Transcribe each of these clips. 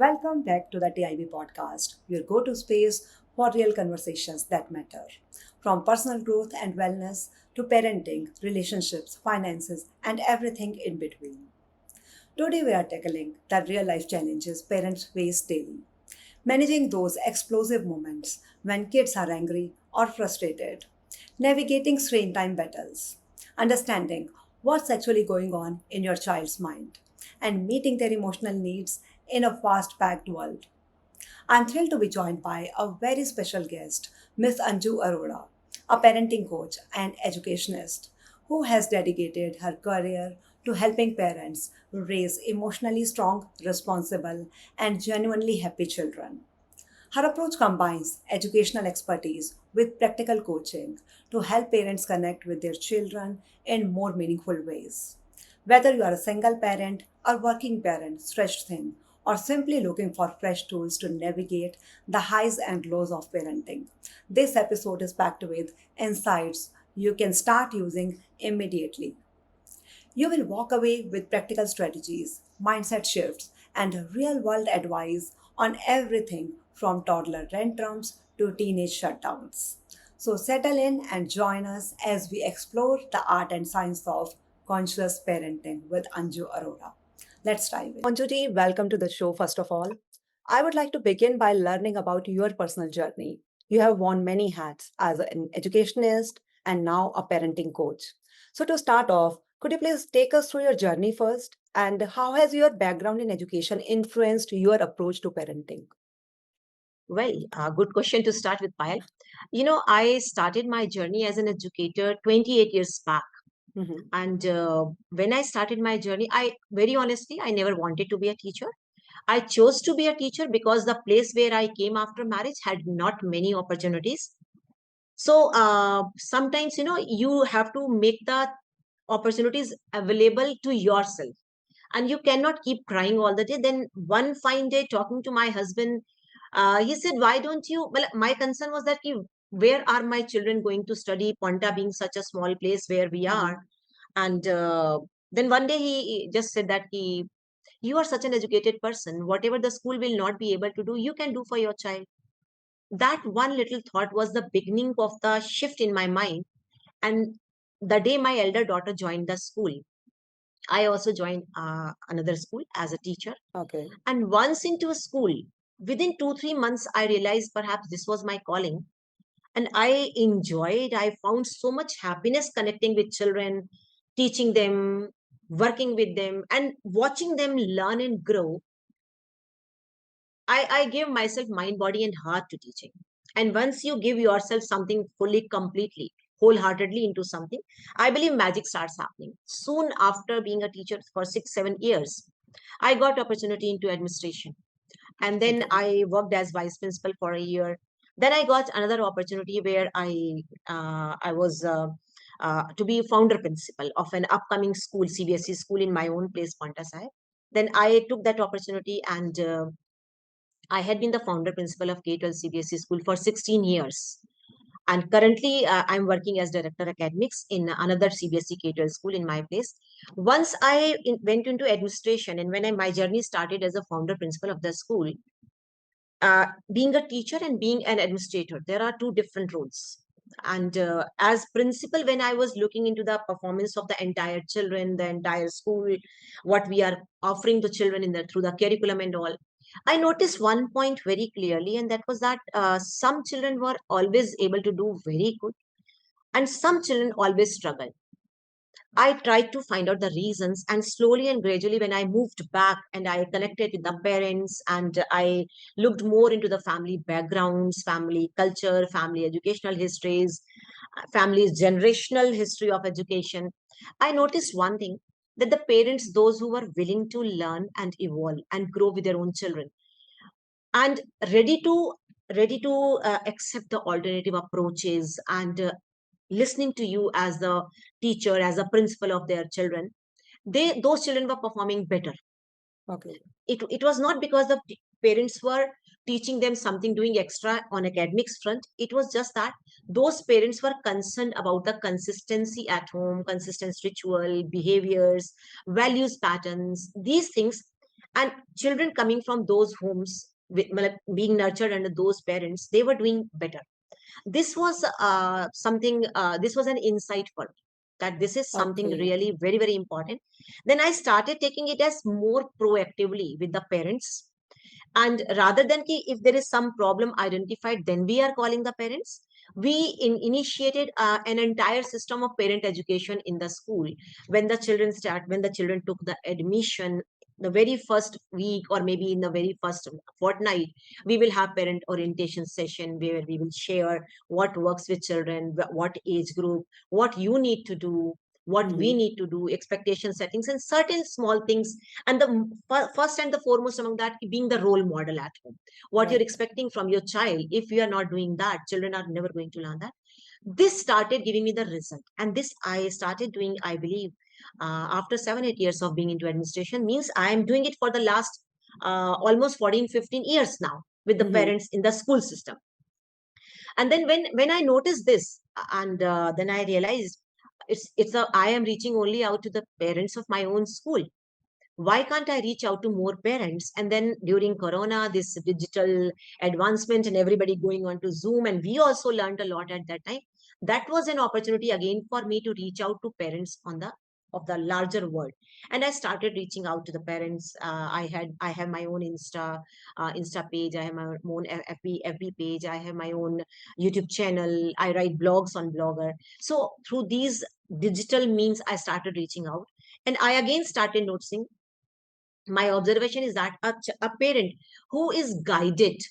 Welcome back to the TIB podcast, your go to space for real conversations that matter. From personal growth and wellness to parenting, relationships, finances, and everything in between. Today, we are tackling the real life challenges parents face daily. Managing those explosive moments when kids are angry or frustrated, navigating screen time battles, understanding what's actually going on in your child's mind, and meeting their emotional needs in a fast packed world. I'm thrilled to be joined by a very special guest, Ms. Anju Arora, a parenting coach and educationist who has dedicated her career to helping parents raise emotionally strong, responsible, and genuinely happy children. Her approach combines educational expertise with practical coaching to help parents connect with their children in more meaningful ways. Whether you are a single parent or working parent stretched thin, or simply looking for fresh tools to navigate the highs and lows of parenting, this episode is packed with insights you can start using immediately. You will walk away with practical strategies, mindset shifts, and real world advice on everything from toddler tantrums to teenage shutdowns. So, settle in and join us as we explore the art and science of conscious parenting with Anju Arora. Let's dive in. Anjuji, welcome to the show, first of all. I would like to begin by learning about your personal journey. You have worn many hats as an educationist and now a parenting coach. So, to start off, could you please take us through your journey first? And how has your background in education influenced your approach to parenting? Well, good question to start with, Payal. I started my journey as an educator 28 years back. Mhm. And when I started my journey, very honestly, I never wanted to be a teacher. I chose to be a teacher because the place where I came after marriage had not many opportunities. So sometimes, you have to make the opportunities available to yourself, and you cannot keep crying all the day. Then one fine day, talking to my husband, he said, why don't you, well, my concern was that where are my children going to study, Ponta being such a small place where we are. Mhm. And then one day he just said that you are such an educated person, whatever the school will not be able to do, you can do for your child. That one little thought was the beginning of the shift in my mind. And the day my elder daughter joined the school, I also joined another school as a teacher. Okay. And once into a school, within 2, 3 months, I realized perhaps this was my calling. And I enjoyed, I found so much happiness connecting with children, teaching them, working with them, and watching them learn and grow. I gave myself mind, body, and heart to teaching. And once you give yourself something fully, completely, wholeheartedly into something, I believe magic starts happening. Soon after being a teacher for 6, 7 years, I got opportunity into administration. And then Okay. I worked as vice principal for a year. Then I got another opportunity where I was to be founder principal of an upcoming school, CBSE school in my own place, Pantasai. Then I took that opportunity, and I had been the founder principal of K-12 CBSE school for 16 years. And currently, I'm working as director academics in another CBSE K-12 school in my place. Once went into administration, and when my journey started as a founder principal of the school, being a teacher and being an administrator, there are two different roles. And as principal, when I was looking into the performance of the entire children, the entire school, what we are offering to children in the through the curriculum and all, I noticed one point very clearly, and that was that some children were always able to do very good, and some children always struggle. I tried to find out the reasons, and slowly and gradually, when I moved back and I connected with the parents and I looked more into the family backgrounds, family culture, family educational histories, family's generational history of education, I noticed one thing, that the parents, those who were willing to learn and evolve and grow with their own children, and ready to accept the alternative approaches and listening to you as the teacher, as a principal of their children, those children were performing better. Okay. It was not because the parents were teaching them something, doing extra on academics front. It was just that those parents were concerned about the consistency at home, consistent ritual behaviors, values patterns, these things. And children coming from those homes with, being nurtured under those parents, they were doing better. This was something, this was an insight for me, that this is something Okay. really very, very important. Then I started taking it as more proactively with the parents. And rather than ki, if there is some problem identified, then we are calling the parents. We initiated an entire system of parent education in the school. When the children took the admission, the very first week or maybe in the very first fortnight, we will have parent orientation session where we will share what works with children, what age group, what you need to do, what we Mm-hmm. need to do, expectation settings, and certain small things. And the first and the foremost among that, being the role model at home. What you're Right. expecting from your child, if you are not doing that, children are never going to learn that. This started giving me the result, and this I started doing, I believe, after 7 8 years of being into administration, means I am doing it for the last almost 14 15 years now with the Mm-hmm. parents in the school system. And then when I noticed this, and then I realized, it's a I am reaching only out to the parents of my own school. Why can't I reach out to more parents? And then during Corona, this digital advancement and everybody going on to Zoom, and we also learned a lot at that time. That was an opportunity again for me to reach out to parents on the of the larger world. And I started reaching out to the parents. I have my own Insta page. I have my own FB page. I have my own YouTube channel. I write blogs on Blogger. So through these digital means, I started reaching out, and I again started noticing, my observation is that a parent who is guided,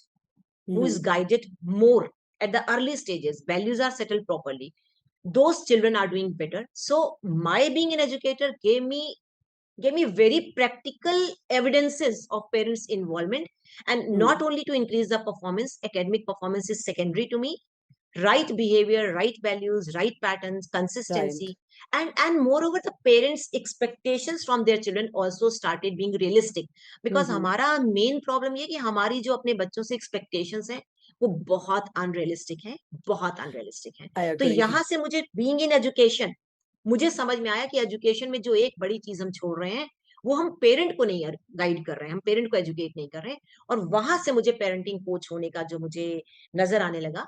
who is Mm-hmm. guided more at the early stages, values are settled properly, those children are doing better. So my being an educator gave me very practical evidences of parents involvement. And not Mm. only to increase the performance, academic performance is secondary to me. Right behavior, right values, right patterns, Right. consistency, and moreover, the parents expectations from their children also started being realistic. Because Mm-hmm. हमारा main problem ये है कि हमारी जो अपने बच्चों से expectations है, वो बहुत अनरियलिस्टिक है, बहुत अनरियलिस्टिक है. I तो यहाँ agree. से मुझे बीइंग इन एजुकेशन, मुझे समझ में आया कि एजुकेशन में जो एक बड़ी चीज हम छोड़ रहे हैं, वो हम पेरेंट को नहीं गाइड कर रहे हैं, हम पेरेंट को एजुकेट नहीं कर रहे हैं. और वहां से मुझे पेरेंटिंग कोच होने का जो मुझे नजर आने लगा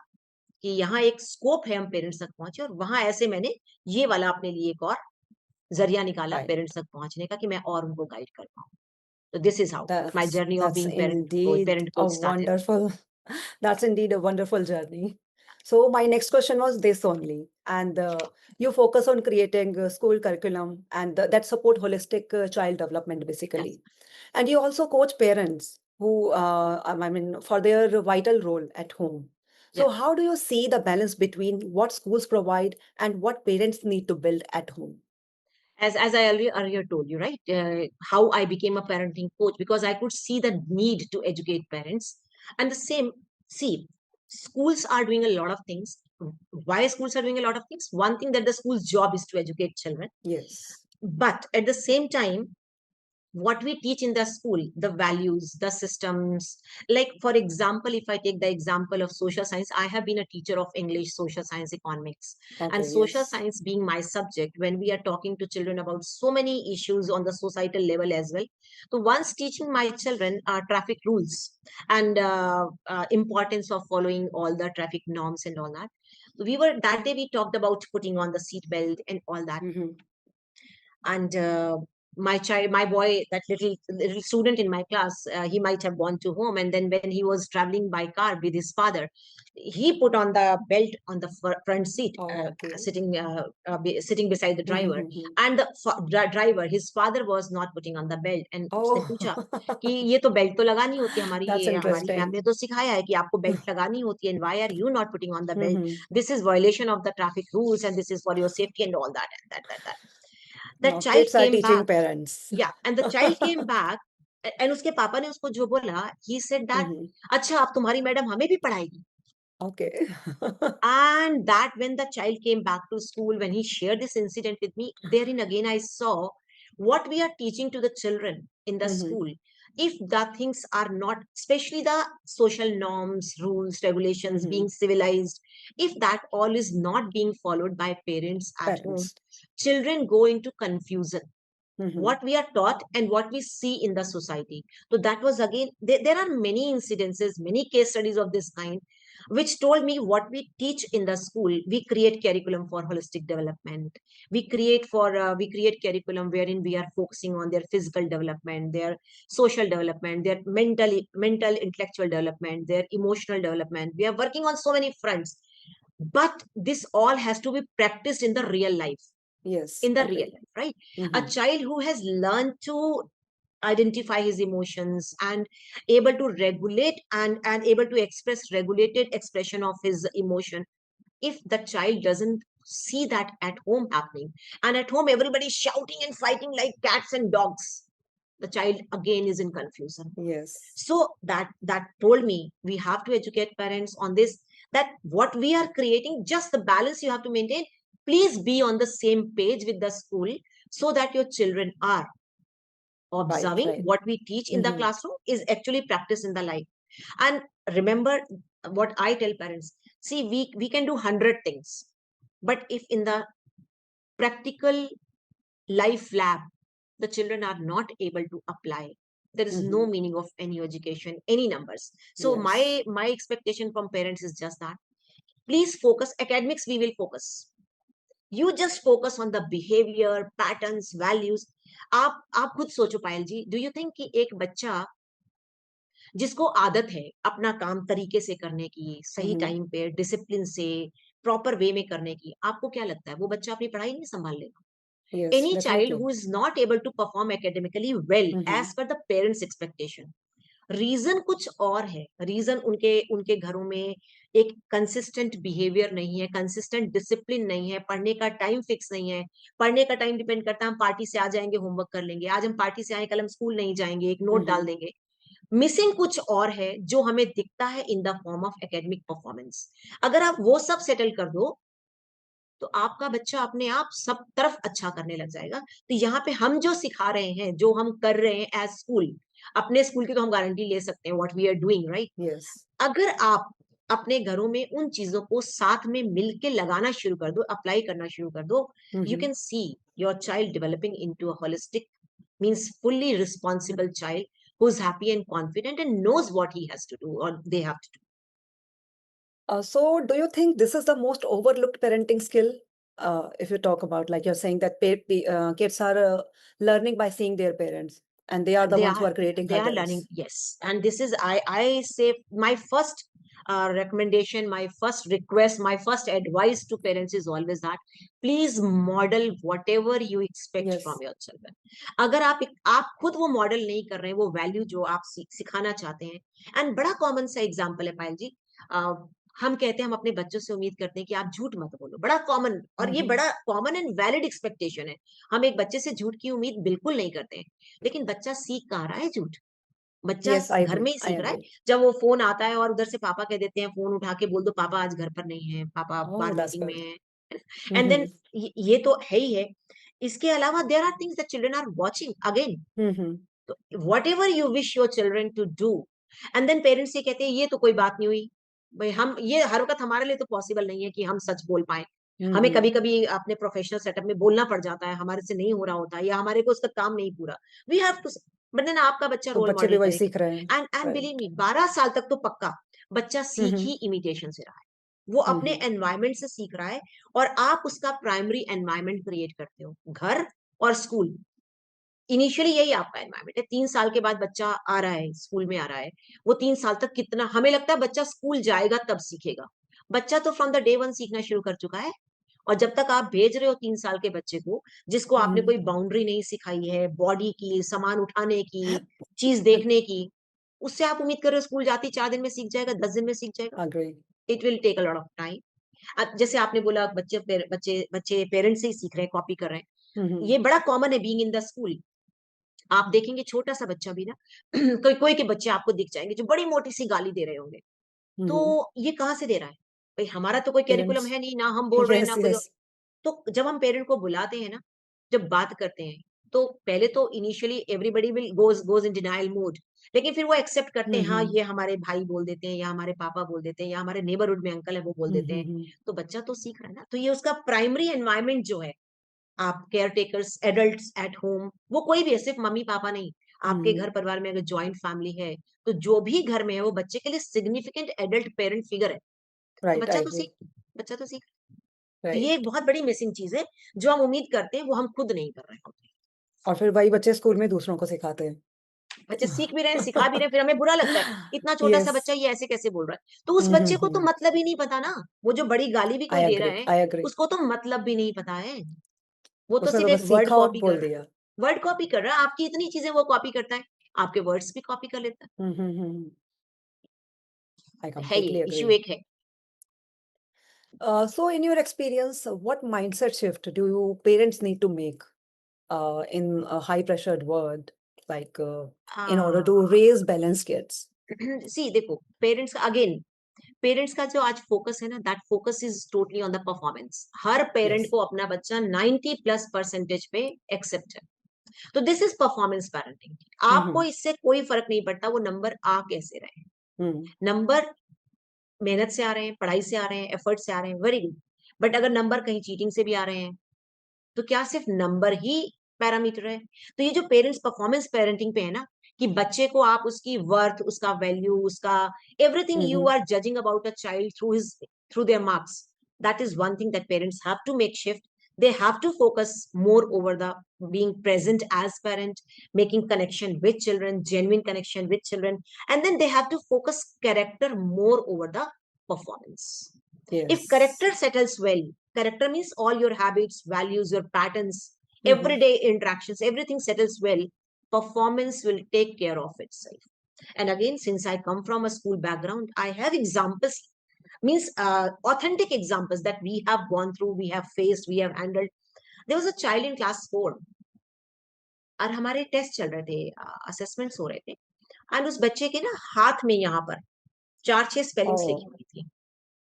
कि यहाँ एक स्कोप है हम पेरेंट्स तक पहुंचे. और वहां ऐसे मैंने ये वाला अपने लिए एक और जरिया निकाला Right. पेरेंट्स तक पहुंचने का, कि मैं और उनको गाइड कर पाऊँ. तो this is how my journey of That's being indeed parent a coach started. wonderful that's indeed a wonderful journey. So my next question was this only, and you focus on creating a school curriculum and that support holistic child development Yes, basically, and you also coach parents who, I mean, for their vital role at home. yeah. So how do you see the balance between what schools provide and what parents need to build at home? As I earlier told you, right? How I became a parenting coach, because I could see the need to educate parents. And the same, see, schools are doing a lot of things. Why schools are doing a lot of things? One thing, that the school's job is to educate children. Yes. But at the same time, what we teach in the school, the values, the systems, like for example, if I take the example of social science, I have been a teacher of English, social science, economics. And Okay. social Yes. science being my subject, when we are talking to children about so many issues on the societal level as well, so once teaching my children traffic rules and importance of following all the traffic norms and all that, we were that day we talked about putting on the seat belt and all that. Mm-hmm. And my child, my boy, that little student in my class, he might have gone to home, and then when he was traveling by car with his father, he put on the belt on the front seat, Okay. sitting beside the driver. Mm-hmm. And the driver, his father, was not putting on the belt. And उसने Oh, पूछा कि ये तो belt तो लगानी होती है, that's हमारी मैम interesting. ने तो सिखाया है कि आपको बेल्ट लगानी होती है, and why are you not putting on the belt? Mm-hmm. This is violation of the traffic rules, and this is for your safety and all that, and that. That Now, child kids are came teaching back. parents. Yeah, and the child came back, and उसके पापा ने उसको जो बोला, he said that, Mm-hmm. अच्छा अब तुम्हारी madam हमें भी पढ़ाएगी. Okay. And that when the child came back to school, when he shared this incident with me, therein again I saw what we are teaching to the children in the Mm-hmm. school. If the things are not, especially the social norms, rules, regulations, Mm-hmm. being civilized, if that all is not being followed by parents at home, Parents. children go into confusion. Mm-hmm. what we are taught and what we see in the society. So that was again, there are many incidences, many case studies of this kind, which told me what we teach in the school, we create curriculum for holistic development. We create curriculum wherein we are focusing on their physical development, their social development, their mental intellectual development, their emotional development. We are working on so many fronts, but this all has to be practiced in the real life, Yes, in the real agree. life, right? A Mm-hmm. child who has learned to identify his emotions and able to regulate and able to express regulated expression of his emotion, if the child doesn't see that at home happening, and at home everybody is shouting and fighting like cats and dogs, the child again is in confusion. Yes. So that told me we have to educate parents on this, that what we are creating, just the balance you have to maintain. Please be on the same page with the school, so that your children are Right, observing right. what we teach in the Mm-hmm. classroom is actually practiced in the life. And remember what I tell parents, see, we can do 100 things, but if in the practical life lab the children are not able to apply, there is no Mm-hmm. meaning of any education, any numbers. So Yes. my expectation from parents is just that, please focus academics, we will focus, you just focus on the behavior patterns values. आप खुद सोचो पायल जी, do you think कि एक बच्चा जिसको आदत है अपना काम तरीके से करने की, सही Mm-hmm. टाइम पे डिसिप्लिन से प्रॉपर वे में करने की, आपको क्या लगता है वो बच्चा अपनी पढ़ाई नहीं संभाल लेगा? Yes, Any child definitely. who is not able to perform academically well Mm-hmm. as per the parents expectation, reason कुछ और है, रीजन उनके उनके घरों में एक कंसिस्टेंट बिहेवियर नहीं है, कंसिस्टेंट डिसिप्लिन नहीं है, पढ़ने का टाइम फिक्स नहीं है। पढ़ने का टाइम डिपेंड करता है, हम पार्टी से आ जाएंगे होमवर्क कर लेंगे, आज हम पार्टी से आए कल हम स्कूल नहीं जाएंगे, एक नोट डाल Mm-hmm. देंगे। मिसिंग कुछ और है जो हमें दिखता है in the form of academic performance. अगर आप वो सब सेटल कर दो तो आपका बच्चा अपने आप सब तरफ अच्छा करने लग जाएगा। तो यहाँ पे हम जो सिखा रहे हैं, जो हम कर रहे हैं एज स्कूल, अपने स्कूल की तो हम गारंटी ले सकते हैं what we are doing, right? Yes. अगर आप अपने घरों में उन चीजों को साथ में मिलके लगाना शुरू कर दो, अप्लाई करना शुरू कर दो, you Mm-hmm. Can see your child developing into a holistic, means fully responsible child who is happy and confident and knows what he has to do or they have to do. So, do you think this is the most overlooked parenting skill? If you talk about, like you're saying, that kids are learning by seeing their parents, and they are the they ones who are are creating they are learning, adults. yes. And this is, I say, my first recommendation, my first request, my first advice to parents is always that please model whatever you expect from Yes. your children. अगर आप खुद वो model नहीं कर रहे हैं, वो value जो आप सिखाना चाहते हैं। एंड बड़ा कॉमन सा एग्जांपल है पायल जी, हम कहते हैं हम अपने बच्चों से उम्मीद करते हैं कि आप झूठ मत बोलो, बड़ा कॉमन, और ये Mm-hmm. बड़ा कॉमन एंड वैलिड एक्सपेक्टेशन है। हम एक बच्चे से झूठ की उम्मीद बिल्कुल नहीं करते हैं, लेकिन बच्चा सीख कहाँ रहा है झूठ? बच्चा Yes, I घर agree. में ही I सीख रहा है। agree. जब वो फोन आता है और उधर से पापा कह देते हैं, फोन उठा के बोल दो पापा आज घर पर नहीं है, पापा Oh, बाहर that's मीटिंग में good. है। And then Mm-hmm. ये तो है ही है। इसके अलावा there are things that children are watching again. Mm-hmm. तो whatever you wish your children to do, and then parents ये कहते हैं ये तो कोई बात नहीं हुई, भाई हम ये हरकत हमारे लिए तो पॉसिबल नहीं है कि हम सच बोल पाए। हमें Mm-hmm. कभी कभी अपने प्रोफेशनल सेटअप में बोलना पड़ जाता है, हमारे से नहीं हो रहा होता, या हमारे को उसका काम नहीं पूरा, we have to. But then आपका बच्चा तो रोल बच्चे भी मॉडल वही सीख रहे हैं, करेगा, एंड बिलीव राइट? मी 12 साल तक तो पक्का बच्चा सीख Mm-hmm. ही इमिटेशन से रहा है, वो अपने Mm-hmm. एनवायरमेंट से सीख रहा है। और आप उसका प्राइमरी एनवायरमेंट क्रिएट करते हो, घर और स्कूल। इनिशियली यही आपका एनवायरमेंट है। 3 साल के बाद बच्चा आ रहा है, स्कूल में आ रहा है, वो 3 साल तक कितना, हमें लगता है बच्चा स्कूल जाएगा तब सीखेगा, बच्चा तो फ्रॉम द डे वन सीखना शुरू कर चुका है। और जब तक आप भेज रहे हो 3 साल के बच्चे को, जिसको आपने Mm-hmm. कोई बाउंड्री नहीं सिखाई है, बॉडी की, सामान उठाने की, चीज देखने की, उससे आप उम्मीद कर रहे हो स्कूल जाती 4 दिन में सीख जाएगा, 10 दिन में सीख जाएगा? Agree. It will take a lot of time. जैसे आपने बोला बच्चे बच्चे पेरेंट्स से ही सीख रहे हैं, कॉपी कर रहे हैं, Mm-hmm. ये बड़ा कॉमन है बीइंग इन द स्कूल। आप देखेंगे छोटा सा बच्चा भी ना, कोई कोई के बच्चे आपको दिख जाएंगे जो बड़ी मोटी सी गाली दे रहे होंगे, तो Mm-hmm. ये कहाँ से दे रहा है? भाई हमारा तो कोई करिकुलम Parents. है नहीं, ना हम बोल रहे हैं ना Yes, कोई। yes. तो जब हम पेरेंट को बुलाते हैं ना, जब बात करते हैं, तो पहले तो initially everybody will goes in denial mode, लेकिन फिर वो एक्सेप्ट करते हैं, हाँ Mm-hmm. ये हमारे भाई बोल देते हैं, या हमारे पापा बोल देते हैं, या हमारे नेबरहुड में अंकल है वो बोल देते हैं। Mm-hmm. तो बच्चा तो सीख रहा है ना, तो ये उसका प्राइमरी एनवायरमेंट जो है, आप care takers, adults at home, वो कोई भी है, सिर्फ मम्मी पापा नहीं। आपके हम्म। घर परिवार में अगर जॉइंट फैमिली है, तो जो भी घर में है वो बच्चे के लिए सिग्निफिकेंट एडल्ट पेरेंट फिगर है। तो राइट, आई एग्री। बच्चा तो सीख। तो ये राइट। एक बहुत बड़ी मिसिंग चीज है, जो हम उम्मीद करते हैं वो हम खुद नहीं कर रहे होते। और फिर वही बच्चे स्कूल में दूसरों को सिखाते हैं। बच्चे सीख भी रहे हैं, सिखा भी रहे हैं, फिर हमें बुरा लगता है, इतना छोटा सा यस। बच्चा ये ऐसे कैसे बोल रहा है। तो उस बच्चे को तो हम्म। मतलब ही नहीं पता ना, वो जो बड़ी गाली भी आई कोई दे रहा एग्री, है, आई एग्री। उसको तो मतलब भी नहीं पता है। वो तो उसने तो सिर्फ बस एक वर्ड सीखा और कॉपी कर बोल रहा दिया। है, वर्ड कॉपी कर रहा है, आपकी इतनी चीजें वो कॉपी करता है, आपके वर्ड्स भी कॉपी कर लेता आई है ये कंप्लीटली एग्री। इशू एक है। So, in your experience, what mindset shift do you parents need to make in a high pressured world, like in order to raise balanced kids? सी देखो, पेरेंट्स का again, parents का जो आज focus है ना, that focus is totally on the performance. Her parent Yes. को अपना बच्चा 90 प्लस परसेंटेज पे एक्सेप्ट है। तो दिस इज परफॉर्मेंस पेरेंटिंग। आपको Mm-hmm. इससे कोई फर्क नहीं पड़ता वो नंबर आ कैसे रहे हैं। Mm. नंबर मेहनत से आ रहे हैं, पढ़ाई से आ रहे हैं, एफर्ट से आ रहे हैं, वेरी गुड। बट अगर नंबर कहीं चीटिंग से भी आ रहे हैं, तो क्या सिर्फ नंबर ही पैरामीटर है? तो ये जो पेरेंट्स परफॉर्मेंस पेरेंटिंग पे है ना, कि बच्चे को आप उसकी वर्थ, उसका वैल्यू, उसका everything you Mm-hmm. Are judging about a child through their marks, that is one thing that parents have to make shift. They have to focus more over the being present as parent, making connection with children, genuine connection with children, and then they have to focus character more over the performance. If Yes. character settles well, character means all your habits, values, your patterns, Mm-hmm. everyday interactions, everything settles well, performance will take care of itself. And again, since I come from a school background, I have examples, means authentic examples that we have gone through, we have faced, we have handled. There was a child in class 4, और हमारे test चल रहे थे, assessments हो रहे थे, and उस बच्चे के ना हाथ में यहाँ पर 4-6 स्पेलिंग्स लिखी Oh, हुई थी,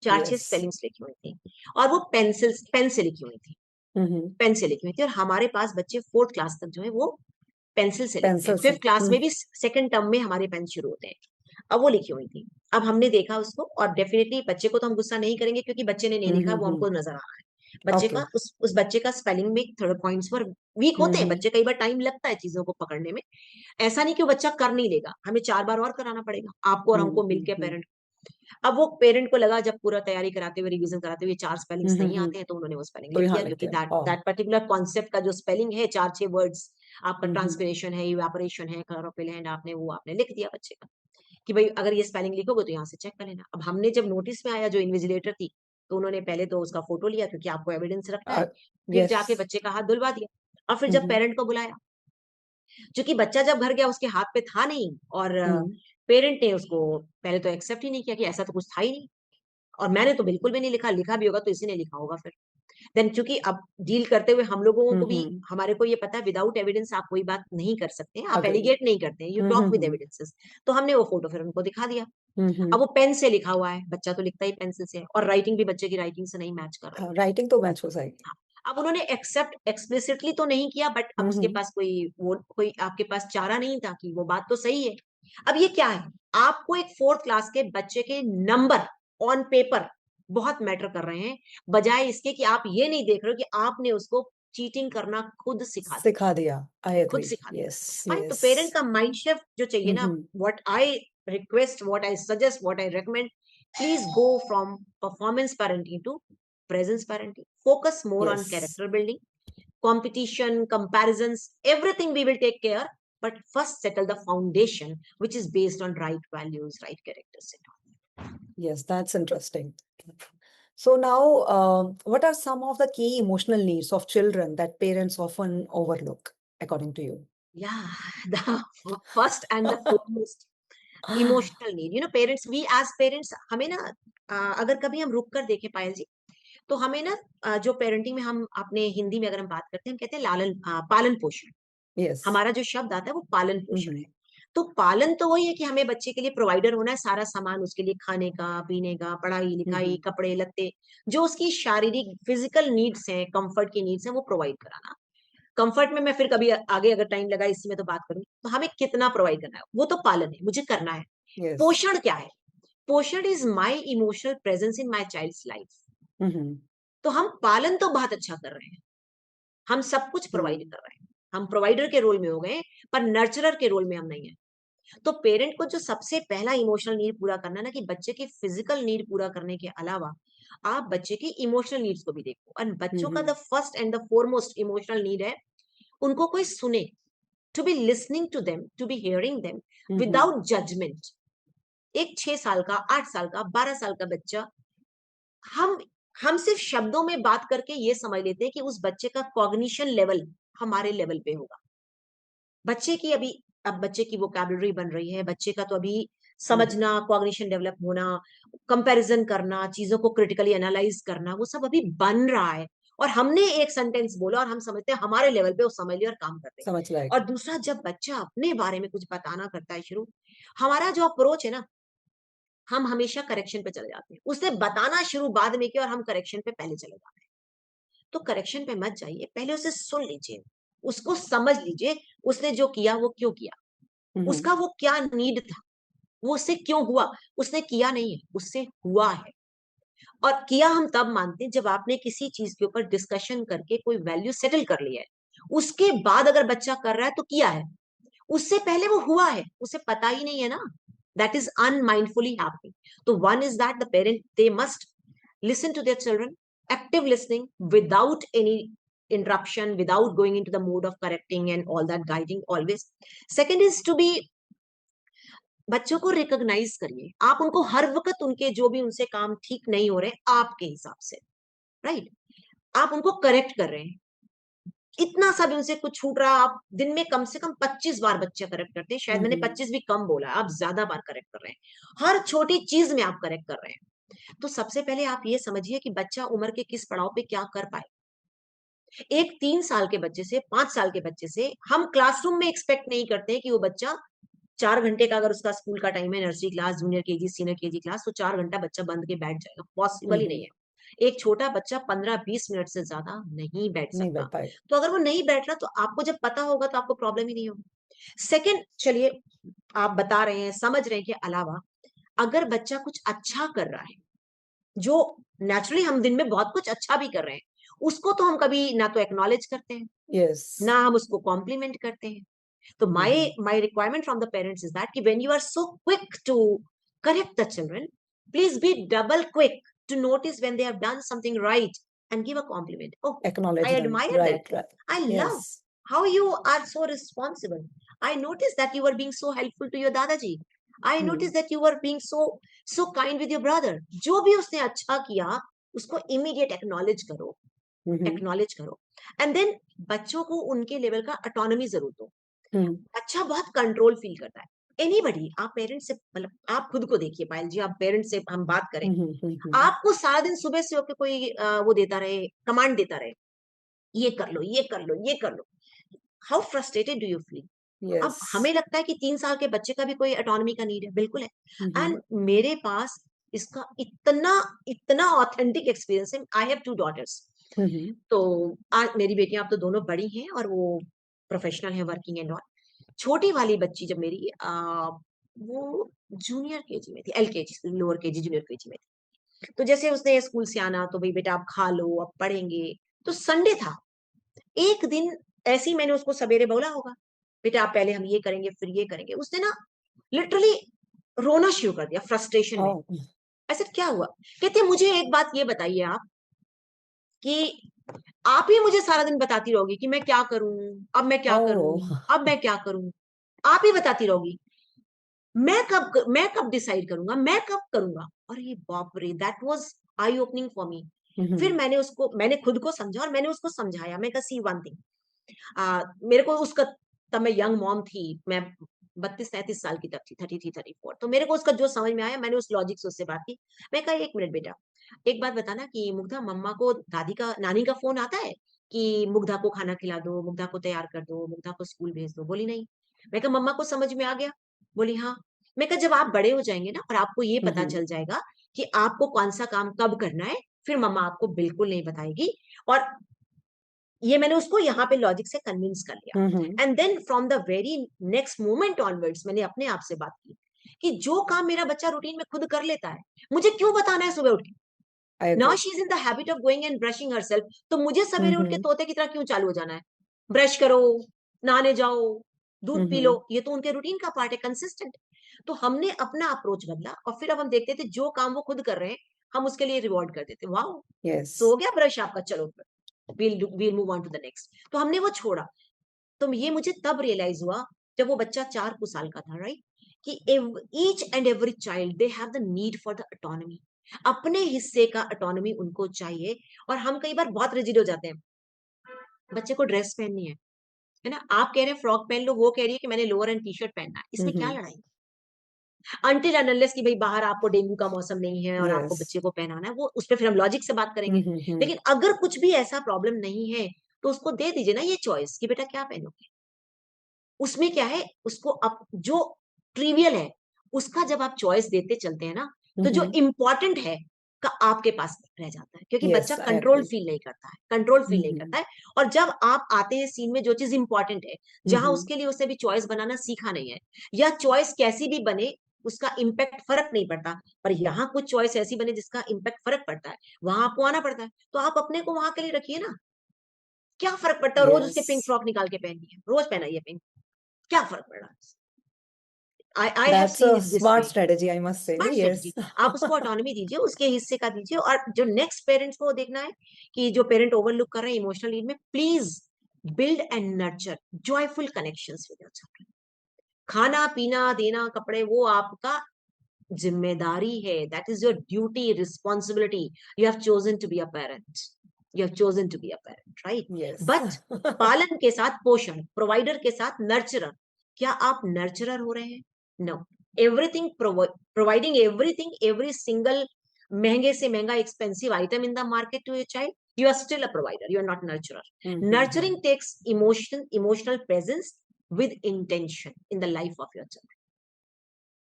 4-6 yes. स्पेलिंग्स लिखी हुई थी, और वो पेन से लिखी हुई थी, Mm-hmm. पेन से लिखी हुई थी। और हमारे पास बच्चे 4th क्लास तक जो है वो पेंसिल से लिखते हैं, Pencil 5th से. क्लास में भी सेकंड टर्म में हमारे पेन शुरू होते हैं। अब वो लिखी हुई थी, अब हमने देखा उसको, और डेफिनेटली बच्चे को तो हम गुस्सा नहीं करेंगे क्योंकि बच्चे ने नहीं लिखा, वो Mm-hmm. हमको नजर आ रहा है। बच्चे का Okay. उस बच्चे का स्पेलिंग में थोड़े पॉइंट्स पर वीक होते हैं Mm-hmm. बच्चे, कई बार टाइम लगता है चीजों को पकड़ने में। ऐसा नहीं कि वो बच्चा कर नहीं लेगा, हमें 4 बार और कराना पड़ेगा आपको और हमको मिलके Mm-hmm. पेरेंट। अब वो पेरेंट को लगा, जब पूरा तैयारी कराते हुए, रिवीजन कराते हुए 4 स्पेलिंग्स नहीं Mm-hmm. आते हैं, तो उन्होंने वो स्पेलिंग तो लिख यहाँ दिया, लिख क्योंकि दिया. That Oh. That particular concept का जो स्पेलिंग है, 4-6 वर्ड्स, आपका Mm-hmm. ट्रांसपिरेशन है, इवेपोरेशन है, क्लोरोफिल है, आपने लिख दिया बच्चे का, कि भाई अगर ये स्पेलिंग लिखोगे तो यहाँ से चेक कर लेना। अब हमने जब नोटिस में आया, जो इन्विजिलेटर थी, तो उन्होंने पहले तो उसका फोटो लिया क्योंकि आपको एविडेंस रखना है, फिर जाके Yes. बच्चे का हाथ धुलवा दिया, और फिर जब Mm-hmm. पेरेंट को बुलाया, क्योंकि बच्चा जब घर गया उसके हाथ पे था नहीं, और Mm-hmm. पेरेंट ने उसको पहले तो एक्सेप्ट ही नहीं किया कि ऐसा तो कुछ था ही नहीं, और मैंने तो बिल्कुल भी नहीं लिखा, लिखा भी होगा तो इसी ने लिखा होगा फिर। देन क्योंकि अब डील करते हुए हम लोगों को भी, Mm-hmm. हमारे को ये पता है विदाउट एविडेंस आप कोई बात नहीं कर सकते हैं, आप Agree. एलिगेट नहीं करते हैं, you talk with Mm-hmm. Evidences. तो हमने वो फोटो फिर उनको दिखा दिया। Mm-hmm. अब वो पेन से लिखा हुआ है, बच्चा तो लिखता ही पेंसिल से है, और राइटिंग भी बच्चे की राइटिंग से नहीं मैच कर रही। हाँ, राइटिंग तो मैच हो जाएगी. हाँ, अब उन्होंने एक्सेप्ट एक्सप्लिसिटली तो नहीं किया, बट अब उसके Mm-hmm. पास कोई आपके पास चारा नहीं था कि वो बात तो सही है। अब ये क्या है, आपको एक 4th क्लास के बच्चे के नंबर ऑन पेपर बहुत मैटर कर रहे हैं, बजाय इसके कि आप ये नहीं देख रहे हो कि आपने उसको चीटिंग करना खुद सिखा दिया, सिखा दिया. आई खुद एग्री. सिखा दिया। यस. फाइन, तो यस. पेरेंट का माइंड शिफ्ट जो चाहिए ना, Mm-hmm. What I request, what I suggest, what I recommend, please go from performance parenting to presence parenting. Focus more on Yes. character building, competition, comparisons, everything we will take care. But first settle the foundation, which is based on right values, right characters. Yes, that's interesting. So now, what are some of the key emotional needs of children that parents often overlook, according to you? Yeah, the first and the foremost emotional need. Parents, we as parents, हमें ना अगर कभी हम रुक कर देखें पायल जी, तो हमें ना जो पेरेंटिंग में हम अपने हिंदी में अगर हम बात करते हैं, हम कहते हैं पालन पोषण। Yes. हमारा जो शब्द आता है वो पालन पोषण Mm-hmm. है। तो पालन तो वही है कि हमें बच्चे के लिए प्रोवाइडर होना है, सारा सामान उसके लिए, खाने का, पीने का, पढ़ाई लिखाई, Mm-hmm. कपड़े लत्ते, जो उसकी शारीरिक फिजिकल नीड्स हैं, कंफर्ट की नीड्स हैं, वो प्रोवाइड कराना। कंफर्ट में मैं फिर कभी आगे अगर टाइम लगा इसी में तो बात करूंगी, तो हमें कितना प्रोवाइड करना है वो तो पालन है, मुझे करना है। Yes. पोषण क्या है? पोषण is my emotional presence in my child's life. Mm-hmm. तो हम पालन तो बहुत अच्छा कर रहे हैं, हम सब कुछ प्रोवाइड हम्म, कर रहे हैं, हम प्रोवाइडर के रोल में हो गए, पर नर्चरर के रोल में हम नहीं है। तो पेरेंट को जो सबसे पहला इमोशनल नीड पूरा करना है ना, कि बच्चे की फिजिकल नीड पूरा करने के अलावा आप बच्चे की इमोशनल नीड्स को भी देखो। और बच्चों का the hmm, first and the foremost emotional need है, उनको कोई सुने, to be listening to them, to be hearing them hmm, without judgement. एक 6 साल का, 8 साल का, 12 साल का बच्चा, हम हम सिर्फ शब्दों में बात करके ये समझ लेते हैं कि उस बच्चे का कॉग्निशन लेवल हमारे लेवल पे होगा। बच्चे की अभी, अब बच्चे की वोकैबुलरी बन रही है, बच्चे का तो अभी हम्म, समझना, कॉग्निशन डेवलप होना, कंपैरिजन करना, चीजों को क्रिटिकली एनालाइज करना, वो सब अभी बन रहा है। और हमने एक सेंटेंस बोला और हम समझते हैं हमारे लेवल पे वो समझ लिया और काम करते हैं। समझ लायक। और दूसरा, जब बच्चा अपने बारे में कुछ बताना करता है शुरू, हमारा जो अप्रोच है ना, हम हमेशा करेक्शन पे चले जाते हैं। उसने बताना शुरू बाद में किया और हम करेक्शन पे पहले चले जाते हैं। तो करेक्शन पे मत जाइए, पहले उसे सुन लीजिए, उसको समझ लीजिए, उसने जो किया वो क्यों किया, हम्म, उसका वो क्या नीड था, वो उससे क्यों हुआ। उसने किया नहीं है, उससे हुआ है। और किया हम तब मानते हैं जब आपने किसी चीज के ऊपर डिस्कशन करके कोई वैल्यू सेटल कर लिया है। उसके बाद अगर बच्चा कर रहा है तो किया है, उससे पहले वो हुआ है, उसे पता ही नहीं है ना, दैट इज अनमाइंडफुली हैपनिंग। तो one is that the parent, they must listen to their children, active listening without any interruption, without going into the mode of correcting and all that, guiding always. Second is to be, बच्चों को recognise करिए, आप उनको हर वक्त उनके जो भी उनसे काम ठीक नहीं हो रहे आपके हिसाब से, राइट, आप उनको करेक्ट कर रहे हैं, इतना सा भी उनसे कुछ छूट रहा, आप दिन में कम से कम 25 बार बच्चे करेक्ट करते हैं, शायद मैंने हम्म, 25 भी कम बोला, आप ज्यादा बार करेक्ट कर रहे हैं, हर छोटी चीज में आप करेक्ट कर रहे हैं। तो सबसे पहले आप ये समझिए कि बच्चा उम्र के किस पड़ाव पे क्या कर पाए। एक 3 साल के बच्चे से, 5 साल के बच्चे से हम क्लासरूम में एक्सपेक्ट नहीं करते हैं कि वो बच्चा 4 घंटे का, अगर उसका स्कूल का टाइम है, nursery class, junior KG, senior KG class, तो 4 घंटा बच्चा बंद के बैठ जाएगा, पॉसिबल ही नहीं हम्म, है। एक छोटा बच्चा 15-20 मिनट से ज्यादा नहीं बैठ नहीं सकता। बैठ पाए। तो अगर वो नहीं बैठ रहा, तो आपको जब पता होगा तो आपको प्रॉब्लम ही नहीं होगी। सेकंड, चलिए, आप बता रहे हैं, समझ रहे हैं, के अलावा अगर बच्चा कुछ अच्छा कर रहा है, जो नेचुरली हम दिन में बहुत कुछ अच्छा भी कर रहे हैं, उसको तो हम कभी ना तो एक्नॉलेज करते हैं, यस। ना हम उसको कॉम्प्लीमेंट करते हैं। तो my requirement from the parents is that कि when you are so quick to correct the children, please be double quick to notice when they have done something right and give a compliment. Oh, Acknowledge I them. admire that. Right, right. I love Yes. how you are so responsible. I noticed that you were being so helpful to your dadaji. I hmm, noticed that you were being so kind with your brother. जो भी उसने अच्छा किया, उसको immediate हम्म, acknowledge करो। And then बच्चों को उनके लेवल का ऑटोनॉमी जरूर दो। हम्म, अच्छा, बहुत कंट्रोल फील करता है, एनीबडी, आप पेरेंट्स से, मतलब आप खुद को देखिए पायल जी, आप पेरेंट्स से हम बात करें, हम्म, आपको सारा दिन सुबह से होकर कोई वो देता रहे, कमांड देता रहे, ये कर लो, ये कर लो, ये कर लो, how frustrated do you feel. अब yes. हमें लगता है कि 3 साल के बच्चे का भी कोई ऑटोनॉमी का नीड है, बिल्कुल है। हम्म, एंड मेरे पास इसका इतना इतना ऑथेंटिक एक्सपीरियंस है। I have 2 daughters. हम्म, तो आज मेरी बेटियां अब तो दोनों बड़ी हैं और वो प्रोफेशनल है, वर्किंग एंड ऑल। छोटी वाली बच्ची जब मेरी वो जूनियर केजी में थी, LKG, lower KG, junior KG में थी, तो जैसे उसने स्कूल से आना, तो भाई बेटा आप खा लो, अब पढ़ेंगे। तो संडे था, एक दिन ऐसे ही मैंने उसको सवेरे बोला होगा, बेटा आप पहले हम ये करेंगे फिर ये करेंगे, उसने ना लिटरली रोना शुरू कर दिया फ्रस्ट्रेशन में। oh, ऐसे क्या हुआ, कहते मुझे एक बात ये बताइए आप, कि आप ही मुझे सारा दिन बताती रहोगी कि मैं क्या करूं, अब मैं क्या करूं, oh. अब मैं क्या करूं, आप ही बताती रहोगी, मैं कब डिसाइड करूंगा, मैं कब करूंगा। और ये बाप रे, that was I opening for me. फिर हम्म, मैंने खुद को समझा और मैंने उसको समझाया, मैं कहा सी वन थिंग, मेरे को उसका, तब मैं यंग मॉम थी, मैं 32-33 साल की तब थी, 33-34। तो मेरे को उसका जो समझ में आया, मैंने उस लॉजिक से उससे बात की। मैं कहा एक मिनट बेटा, एक बात बताना कि मुग्धा, मम्मा को दादी का, नानी का फोन आता है कि मुग्धा को खाना खिला दो, मुग्धा को तैयार कर दो, मुग्धा को स्कूल भेज दो। बोली नहीं। मैं कहा मम्मा को समझ में आ गया। बोली हाँ। मैं कहा जब आप बड़े हो जाएंगे ना और आपको ये पता हम्म, चल जाएगा कि आपको कौन सा काम कब करना है, फिर मम्मा आपको बिल्कुल नहीं बताएगी। और ये मैंने उसको यहाँ पे लॉजिक से कन्विंस कर हम्म, लिया। And then from the very next moment onwards मैंने अपने आप से बात की कि जो काम मेरा बच्चा रूटीन में खुद कर लेता है, मुझे क्यों बताना है सुबह उठ के। I now agree. She is in the habit of going and brushing herself, तो मुझे सवेरे उठ के Mm-hmm. तोते की तरह क्यों चालू हो जाना है? ब्रश करो, नहाने जाओ, दूध पी लो, Mm-hmm. ये तो उनके रूटीन का पार्ट है, कंसिस्टेंट। तो हमने अपना अप्रोच बदला और फिर अब हम देखते थे जो काम वो खुद कर रहे हैं हम उसके लिए रिवॉर्ड कर देते, वाओ सो Yes. हो गया ब्रश आपका, चलो we'll move on to the next. तो हमने वो छोड़ा। तो ये मुझे तब रियलाइज हुआ जब वो बच्चा 4 साल का था, राइट, कि each and every child they have the need for the autonomy, अपने हिस्से का ऑटोनॉमी उनको चाहिए। और हम कई बार बहुत रिजिड हो जाते हैं, बच्चे को ड्रेस पहननी है ना, आप कह रहे हैं फ्रॉक पहन लो, वो कह रही है कि मैंने लोअर एंड टी शर्ट पहनना है, इसमें क्या Mm-hmm. लड़ाई? अनटिल एंड अनलेस कि भाई बाहर आपको डेंगू का मौसम नहीं है और आपको Yes. बच्चे को पहनाना है, वो उस पर फिर हम लॉजिक से बात करेंगे। Mm-hmm. लेकिन अगर कुछ भी ऐसा प्रॉब्लम नहीं है तो उसको दे दीजिए ना ये चॉइस कि बेटा क्या पहनोगे। उसमें क्या है, उसको अब जो ट्रिवियल है उसका जब आप चॉइस देते चलते हैं ना, तो जो Mm-hmm. इंपॉर्टेंट है का आपके पास रह जाता है, क्योंकि बच्चा Yes, I control agree. Feel नहीं करता है, कंट्रोल फील नहीं Mm-hmm. करता है। और जब आप आते हैं सीन में जो चीज इंपॉर्टेंट है, जहां Mm-hmm. उसके लिए उसने भी चॉइस बनाना सीखा नहीं है, या चॉइस कैसी भी बने उसका इम्पैक्ट फर्क नहीं पड़ता, पर यहाँ कुछ चॉइस ऐसी बने जिसका इम्पैक्ट फर्क पड़ता है, वहां आपको आना पड़ता है। तो आप अपने को वहां के लिए रखिए ना, क्या फर्क पड़ता है रोज उसके पिंक Yes. फ्रॉक निकाल के पहननी है, रोज पहनाइए पिंक, क्या फर्क पड़ रहा है? I have That's seen a it this way. smart strategy, I must say. Smart strategy, Yes. आप उसको ऑटोनॉमी दीजिए, उसके हिस्से का दीजिए। और जो नेक्स्ट पेरेंट्स को देखना है कि जो पेरेंट ओवरलुक कर रहे हैं इमोशनल नीड में, please build and nurture joyful connections with your children. खाना पीना देना कपड़े वो आपका जिम्मेदारी है, that is your duty responsibility. You have chosen to be a parent, you have chosen to be a parent, right. Yes. But पालन के साथ पोषण, प्रोवाइडर के साथ नर्चरर, क्या आप नर्चरर हो रहे हैं? No, everything providing everything, every single महंगे से महंगा expensive item in the market to your child, you are still a provider, you are not nurturer. Mm-hmm. Nurturing takes emotional presence with intention in the life of your child.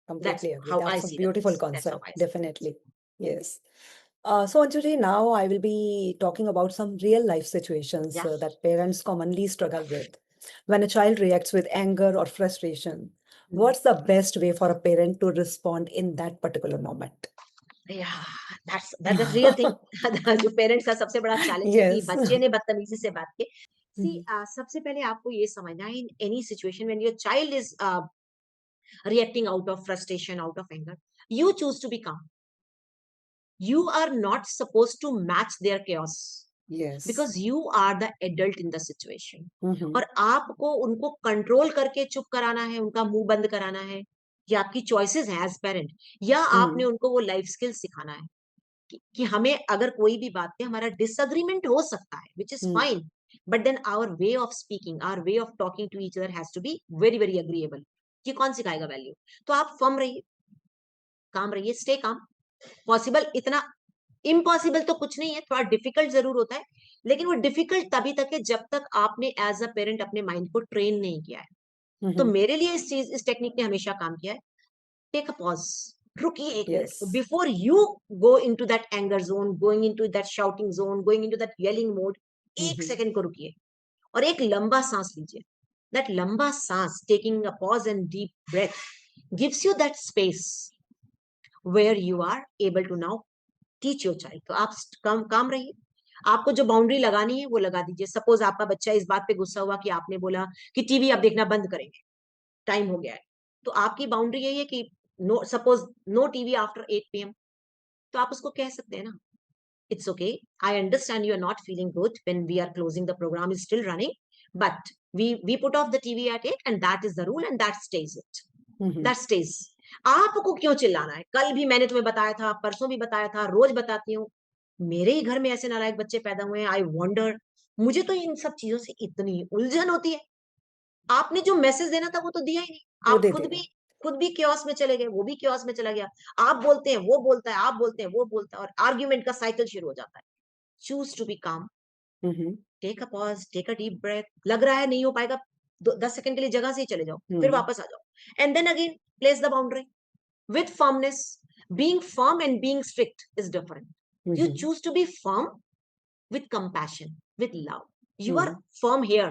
That's Completely agree. how I That's a see the beautiful things. That's how concept. I see the things. Definitely. Yes. So, Anjali, now I will be talking about some real life situations Yeah. that parents commonly struggle with. When a child reacts with anger or frustration, what's the best way for a parent to respond in that particular moment? Yeah, that's a real thing. जो parents का सबसे बड़ा challenge है कि Yes. बच्चे ने बदतमीजी से बात की। सी Mhm. सबसे पहले आपको ये समझना है, in any situation when your child is reacting out of frustration, out of anger, you choose to be calm. You are not supposed to match their chaos Yes. because you are the adult in the situation. Mhm. और आपको उनको control करके चुप कराना है, उनका मुंह बंद कराना है, ये आपकी चॉइसेस है एज पेरेंट। या आपने Mhm. उनको वो लाइफ स्किल सिखाना है कि हमें अगर कोई भी बात पे हमारा डिसएग्रीमेंट हो सकता है, which is Mhm. Fine, but then our way of speaking, our way of talking to each other has to be very very agreeable. ये कौन सिखाएगा वैल्यू? तो आप फर्म रहिए, काम रहिए, स्टे काम। पॉसिबल इतना इम्पॉसिबल तो कुछ नहीं है, थोड़ा डिफिकल्ट जरूर होता है, लेकिन वो डिफिकल्ट तभी तक है जब तक आपने एज अ पेरेंट अपने माइंड को ट्रेन नहीं किया है। तो Mhm. मेरे लिए इस टेक्निक ने हमेशा काम किया है। टेक अ पॉज, रुकिए 1 minute, Yes. Before you go into that anger zone, going into that shouting zone, going into that yelling mode, एक Mhm. सेकंड को रुकिए और एक लंबा सांस लीजिए। दैट लंबा सांस, taking a pause and deep breath, gives you that space where you are able to now teach your child. तो आप काम रहिए। आपको जो बाउंड्री लगानी है वो लगा दीजिए। सपोज आपका बच्चा इस बात पे गुस्सा हुआ कि आपने बोला कि टीवी आप देखना बंद करेंगे, टाइम हो गया है, तो आपकी बाउंड्री यही है कि no, suppose no TV after 8 PM। तो आप उसको कह सकते हैं ना, it's okay, I understand you are not feeling good when we are closing, the program is still running, but we put off the TV at 8 and that is the rule and that stage it, Mhm. That stage. आपको क्यों चिल्लाना है? कल भी मैंने तुम्हें बताया था, परसों भी बताया था, रोज बताती हूँ। मेरे ही घर में ऐसे नालायक बच्चे पैदा हुए हैं, आई वंडर। मुझे तो इन सब चीजों से इतनी उलझन होती है। आपने जो मैसेज देना था वो तो दिया ही नहीं। वो आप दे खुद देगा। भी क्योस में चले गए, वो भी क्योस में चला गया। आप बोलते हैं वो बोलता है, आप बोलते हैं वो बोलता है, और आर्ग्यूमेंट का साइकिल शुरू हो जाता है। Choose to be calm, Mhm. Take a pause, take a deep breath. लग रहा है नहीं हो पाएगा, 10 सेकंड के लिए जगह से ही चले जाओ, फिर Mhm. वापस आ जाओ, and then again place the boundary with firmness. Being firm and being strict is different. You Mhm. choose to be firm with compassion, with love. You are Mhm. firm here.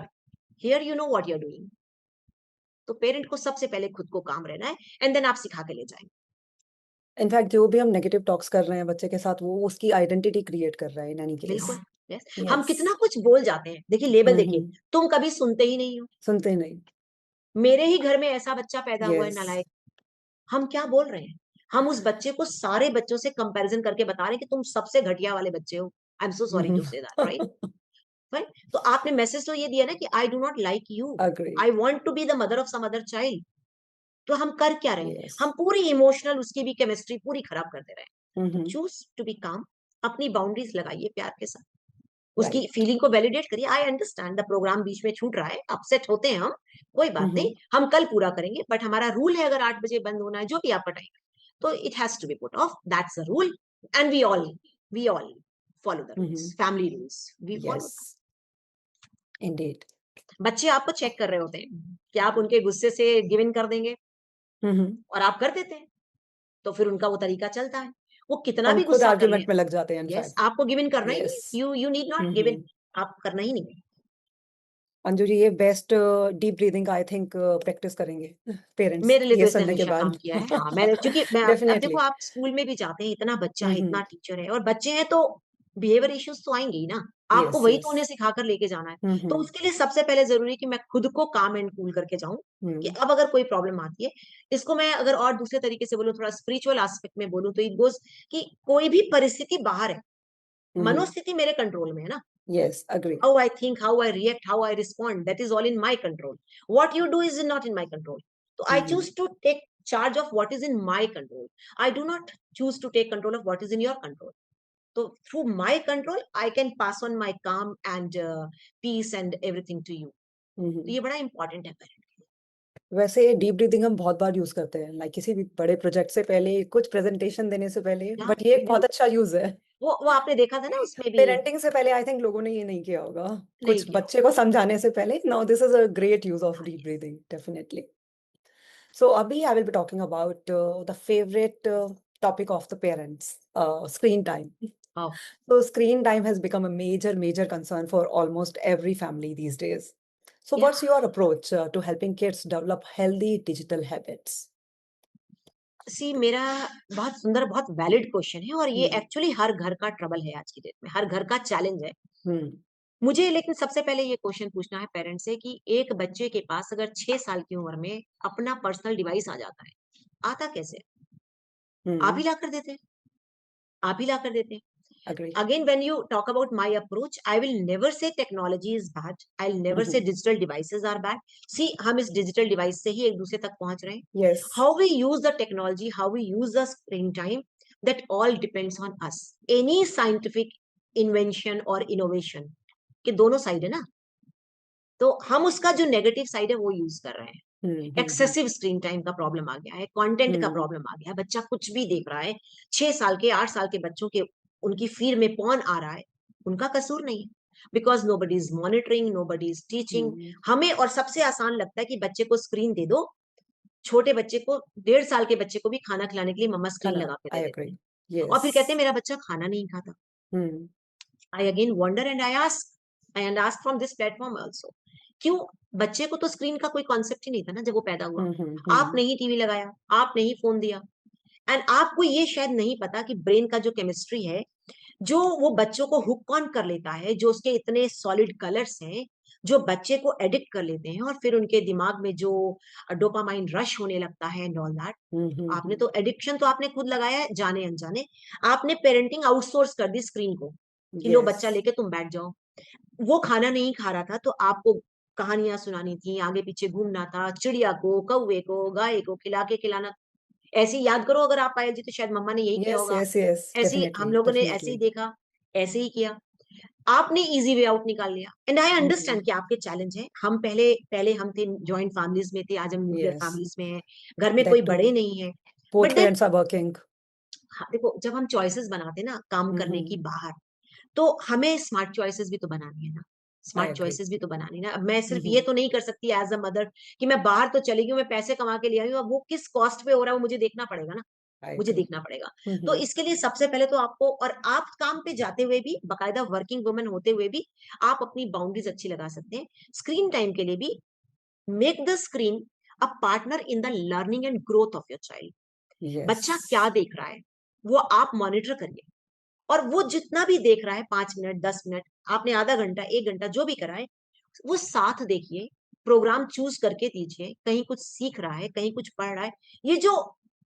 Here you know what you're doing. तो parent को सबसे पहले खुद को काम रहना है, and then आप सिखा के ले जाएंगे। इनफैक्ट जो भी हम नेगेटिव टॉक्स कर रहे हैं बच्चे के साथ, वो उसकी आइडेंटिटी क्रिएट कर रहा है इन एनी केस। बिल्कुल। यस, हम यस। कितना कुछ बोल जाते हैं। देखिए लेबल देखिए, हम्म। तुम कभी सुनते ही नहीं हो। सुनते ही नहीं। मेरे ही घर में ऐसा बच्चा पैदा हुआ है यस। नालायक। हम क्या बोल रहे हैं? हम उस बच्चे को सारे बच्चों से कंपैरिजन करके बता रहे हैं कि तुम सबसे घटिया वाले बच्चे हो। I am so sorry to say that, right? Right? तो आपने मैसेज तो ये दिया ना कि I do not like you, agree. I want to be the mother of some other child. तो हम कर क्या रहे हैं? यस। हम पूरी इमोशनल उसकी भी केमिस्ट्री पूरी खराब कर दे रहे हैं। तो हम्म। चूज टू बी काम, अपनी बाउंड्रीज लगाइए प्यार के साथ, उसकी राइट। फीलिंग को वैलिडेट करिए। आई अंडरस्टैंड द प्रोग्राम बीच में छूट रहा है, अपसेट होते हैं हम, कोई बात नहीं, हम्म। हम कल पूरा करेंगे, बट हमारा रूल है अगर 8 बजे बंद होना है, जो भी आपका टाइम, तो it has to be put off, that's a rule, and we all follow the rules, hmm. Family rules, we yes. Follow. Indeed. बच्चे आपको चेक कर रहे होते हैं कि आप उनके गुस्से से गिव इन कर देंगे, हम्म। और आप कर देते हैं, तो फिर उनका वो तरीका चलता है। वो कितना हम भी खुद गुस्सा कर लें, आर्ग्यूमेंट में लग जाते हैं यस, इनफैक्ट। आपको गिव इन करना ही यस। नहीं, you need not give in, hmm. आप करना ही नहीं है। अंजू जी, ये best deep breathing I think practice करेंगे पेरेंट्स मेरे लिए तो ये इसने सुनने के हमेशा काम बाद। किया है। हाँ, मैंने, क्योंकि मैं, अब देखो डेफिनेटली। आप स्कूल में भी जाते हैं, इतना बच्चा है, इतना हम्म। टीचर है, और बच्चे हैं तो बिहेवियर इश्यूज तो आएंगे ही ना। आपको यस। वही तो यस। उन्हें सिखा कर लेके जाना है। तो हम्म। उसके लिए सबसे पहले जरूरी है कि मैं खुद को काम एंड कूल करके जाऊं, कि हम्म। अब अगर कोई प्रॉब्लम आती है, इसको मैं अगर और दूसरे तरीके से बोलूं, थोड़ा स्पिरिचुअल एस्पेक्ट में बोलूं, तो इट गोज कि कोई भी परिस्थिति बाहर है, हम्म। मनोस्थिति मेरे कंट्रोल में है ना। Yes. Agree. How I think, how I react, how I respond, that is all in my control. What you do is not in my control. So I hmm. choose to take charge of what is in my control. I do not choose to take control of what is in your control. So through my control, I can pass on my calm and peace and everything to you. तो हम्म। ये बड़ा important है parent के वैसे deep breathing हम बहुत बार use करते हैं, लाइक किसी भी बड़े प्रोजेक्ट से पहले, कुछ प्रेजेंटेशन देने से पहले, लिए। बट ये वी एक डू। बहुत अच्छा यूज है। वो आपने देखा था ना उसमें भी। पेरेंटिंग से पहले आई थिंक लोगों ने ये नहीं किया होगा, नहीं कुछ किया बच्चे को समझाने से पहले। Now this is a great use of deep होगा। Breathing, definitely. So, Abhi, I will be talking about the favorite topic of the parents, screen time. Oh, So, screen time has become a major, major concern for almost every family these days. So, yeah. what's your approach to helping kids develop healthy digital habits? सी, मेरा बहुत सुंदर, बहुत valid question है, और ये Hmm. Actually हर घर का trouble है आज की डेट में, हर घर का चैलेंज है। Hmm. मुझे लेकिन सबसे पहले ये क्वेश्चन पूछना है पेरेंट्स से कि एक बच्चे के पास अगर 6 साल की उम्र में अपना पर्सनल डिवाइस आ जाता है, आता कैसे? आप ही Hmm. ला कर देते हैं, आप ही ला कर देते हैं। Agree. Again, when you talk about my approach, I will never say technology is bad, I'll never say Hmm. digital devices are bad. See, हम इस डिजिटल डिवाइस से ही एक दूसरे तक पहुंच रहे हैं। Yes. How we use the technology, how we use the screen time, that all depends on us. Any scientific invention or innovation के दोनों साइड है ना, तो हम उसका जो नेगेटिव साइड है वो यूज कर रहे हैं। Hmm. Hmm. Hmm. Excessive screen time का प्रॉब्लम आ गया है, कंटेंट का Hmm. प्रॉब्लम आ गया है, बच्चा कुछ भी देख रहा है। 6 साल के, 8 साल के बच्चों के, उनकी फीड में पॉर्न आ रहा है, उनका कसूर नहीं है, because nobody is monitoring, nobody is teaching Hmm. हमें। और सबसे आसान लगता है कि बच्चे को स्क्रीन दे दो। छोटे बच्चे को, 1.5 साल के बच्चे को भी खाना खिलाने के लिए मम्मा स्क्रीन Kana, लगा के I दे देते agree. हैं, और फिर कहते हैं Yes. मेरा बच्चा खाना नहीं खाता। Hmm. I again wonder and I ask from this platform also, क्यों? बच्चे को तो स्क्रीन का कोई कॉन्सेप्ट ही नहीं था ना जब वो पैदा हुआ। Hmm. Hmm. आप Hmm. नहीं टीवी लगाया, आप नहीं फोन दिया, एंड आपको ये शायद नहीं पता कि ब्रेन का जो केमिस्ट्री है, जो वो बच्चों को हुक ऑन कर लेता है, जो उसके इतने सॉलिड कलर्स हैं, जो बच्चे को एडिक्ट कर लेते हैं, और फिर उनके दिमाग में जो डोपामाइन रश होने लगता है and all that. Hmm. Hmm. आपने Hmm. तो एडिक्शन तो आपने खुद लगाया है, जाने अनजाने। आपने पेरेंटिंग आउटसोर्स कर दी स्क्रीन को, कि लो बच्चा Yes. लेके तुम बैठ जाओ। वो खाना नहीं खा रहा था तो आपको कहानियां सुनानी थी, आगे पीछे घूमना था, चिड़िया को, कौवे को, गाय को खिला के खिलाना। ऐसे ही याद करो, अगर आप पायल जी, तो शायद मम्मा ने यही किया Yes. होगा। Yes. Yes. ऐसे ही हम Definitely. लोगों ने ऐसे ही Definitely. देखा, ऐसे ही किया। आपने इजी वे आउट निकाल लिया, एंड आई Hmm. अंडरस्टैंड कि आपके चैलेंज है। हम पहले पहले हम थे जॉइंट फैमिलीज में थे, आज हम न्यूक्लियर Yes. फैमिलीज में हैं, घर में कोई That बड़े too. नहीं है। Both but then, parents are working. हाँ, देखो जब हम चॉइसेस बनाते ना काम करने की Mm-hmm. बाहर, तो हमें स्मार्ट चॉइसेस भी तो बनानी है ना। I smart agree. चॉइसेस भी तो बनानी है ना। अब मैं सिर्फ ये Mm-hmm. तो नहीं कर सकती एज अ मदर कि मैं बाहर तो चली गई हूँ, मैं पैसे कमा के ले आई हूँ, अब वो किस कॉस्ट पे हो रहा है वो मुझे देखना पड़ेगा ना। I मुझे agree. देखना पड़ेगा। तो Mm-hmm. इसके लिए सबसे पहले तो आपको, और आप काम पे जाते हुए भी, बाकायदा वर्किंग वुमन होते हुए भी, आप अपनी बाउंड्रीज अच्छी लगा सकते हैं। स्क्रीन टाइम के लिए भी make the screen a partner in the learning and growth of your child. बच्चा क्या Yes. देख रहा है वो आप मॉनिटर करिए, और वो जितना भी देख रहा है, 5 मिनट 10 मिनट, आपने आधा घंटा 1 घंटा जो भी करा है, वो साथ देखिए, प्रोग्राम चूज करके दीजिए, कहीं कुछ सीख रहा है, कहीं कुछ पढ़ रहा है। ये जो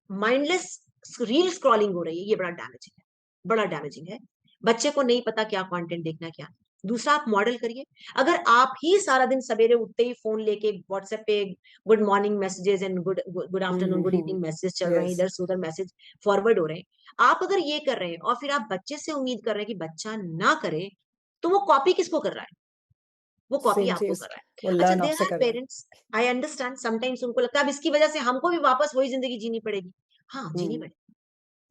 माइंडलेस रील स्क्रॉलिंग हो रही है, ये बड़ा डैमेजिंग है, बड़ा डैमेजिंग है। बच्चे को नहीं पता क्या कंटेंट देखना, क्या। दूसरा, आप मॉडल करिए। अगर आप ही सारा दिन सवेरे उठते ही फोन लेके व्हाट्सएप पे good morning messages and good good afternoon good Mm-hmm. Evening message चल रहे हैं, Yes. इधर से उधर मैसेज फॉरवर्ड हो रहे हैं, आप अगर ये कर रहे हैं और फिर आप बच्चे से उम्मीद कर रहे हैं कि बच्चा ना करे, तो वो कॉपी किसको कर रहा है? वो कॉपी Same आपको चीज कर रहा वो है। अच्छा, लर्न देयर आपसे आर कर रहा है. पेरेंट्स, आई अंडरस्टैंड, समटाइम्स उनको लगता है अब इसकी वजह से हमको भी वापस वही जिंदगी जीनी पड़ेगी। हाँ, जीनी हम्म. पड़ेगी,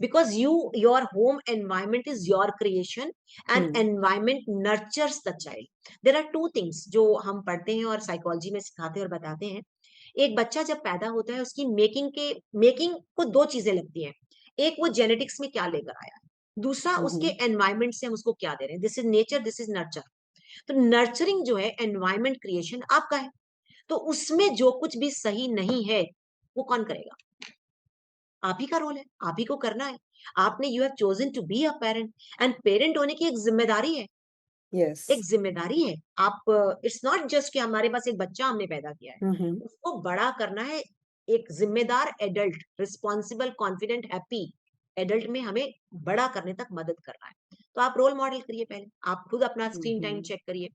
because your home environment is your creation and hmm. environment nurtures the child. There are two things जो हम पढ़ते हैं और साइकोलॉजी में सिखाते हैं और बताते हैं। एक बच्चा जब पैदा होता है, उसकी मेकिंग को दो चीजें लगती हैं। एक, वो जेनेटिक्स में क्या लेकर आया है, दूसरा उसके हम्म. एनवायरमेंट से हम उसको क्या दे रहे हैं। This is nature, this is nurture. तो नर्चरिंग जो है, एनवायरमेंट क्रिएशन आपका है, तो उसमें जो कुछ भी सही नहीं है वो कौन करेगा? आप ही का रोल है, आप ही को करना है। आपने, you have chosen to be a parent, and parent होने की एक जिम्मेदारी है, एक Yes. जिम्मेदारी है। आप, इट्स नॉट जस्ट कि हमारे पास एक बच्चा हमने पैदा किया है, हम्म. उसको बड़ा करना है। एक जिम्मेदार adult, responsible, confident, happy adult में हमें बड़ा करने तक मदद करना है। तो आप रोल मॉडल करिए, पहले आप खुद अपना स्क्रीन टाइम हम्म. चेक करिए,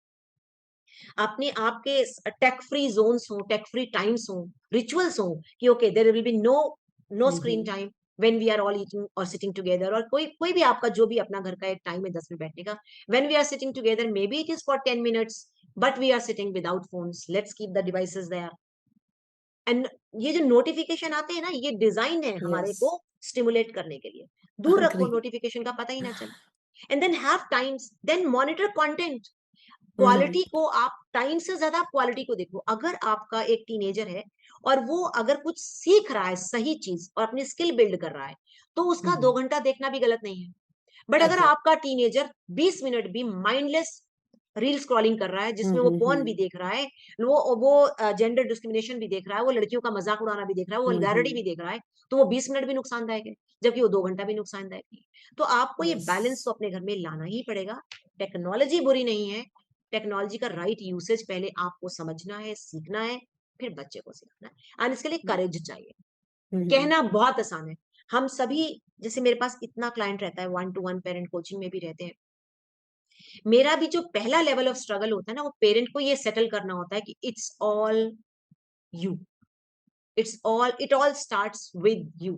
अपने आपके टेक फ्री जोन्स हो, टेक फ्री टाइम्स हो, रिचुअल्स हो, कि okay there will be no screen hmm. Time when we are all eating और सिटिंग टुगेदर, और कोई कोई भी आपका जो भी अपना घर का एक टाइम है 10 मिनट बैठने का, when we are sitting together, maybe it is for 10 minutes, but we are sitting without phones, let's keep the devices there. And ये जो नोटिफिकेशन आते हैं ना, ये डिजाइन है हमारे को Yes. स्टिमुलेट करने के लिए। दूर रखो, Agree. नोटिफिकेशन का पता ही ना चले। And then have times, then monitor content. Hmm. Quality को आप टाइम से ज्यादा क्वालिटी को देखो। अगर आपका एक टीनेजर है और वो अगर कुछ सीख रहा है सही चीज और अपनी स्किल बिल्ड कर रहा है, तो उसका दो हम्म. घंटा देखना भी गलत नहीं है। बट अगर Agree. आपका टीनेजर 20 मिनट भी माइंडलेस रील स्क्रॉलिंग कर रहा है, जिसमें वो पोर्न भी हम्म. देख रहा है, वो जेंडर डिस्क्रिमिनेशन भी देख रहा है, वो लड़कियों का मजाक उड़ाना भी देख रहा है, वो वल्गैरिटी हम्म. भी देख रहा है, तो वो 20 मिनट भी नुकसानदायक है, जबकि वो 2 घंटा भी नुकसानदायक नहीं है। तो आपको ये बैलेंस तो Yes. अपने घर में लाना ही पड़ेगा। टेक्नोलॉजी बुरी नहीं है, टेक्नोलॉजी का राइट यूसेज पहले आपको समझना है, सीखना है, फिर बच्चे को सिखाना है, और इसके लिए करेज चाहिए। हम्म. कहना बहुत आसान है। हम सभी, जैसे मेरे पास इतना क्लाइंट रहता है, 1 to 1 पेरेंट कोचिंग में भी रहते हैं, मेरा भी जो पहला लेवल ऑफ स्ट्रगल होता है ना, वो पेरेंट को ये सेटल करना होता है कि it's all you, it all starts with you.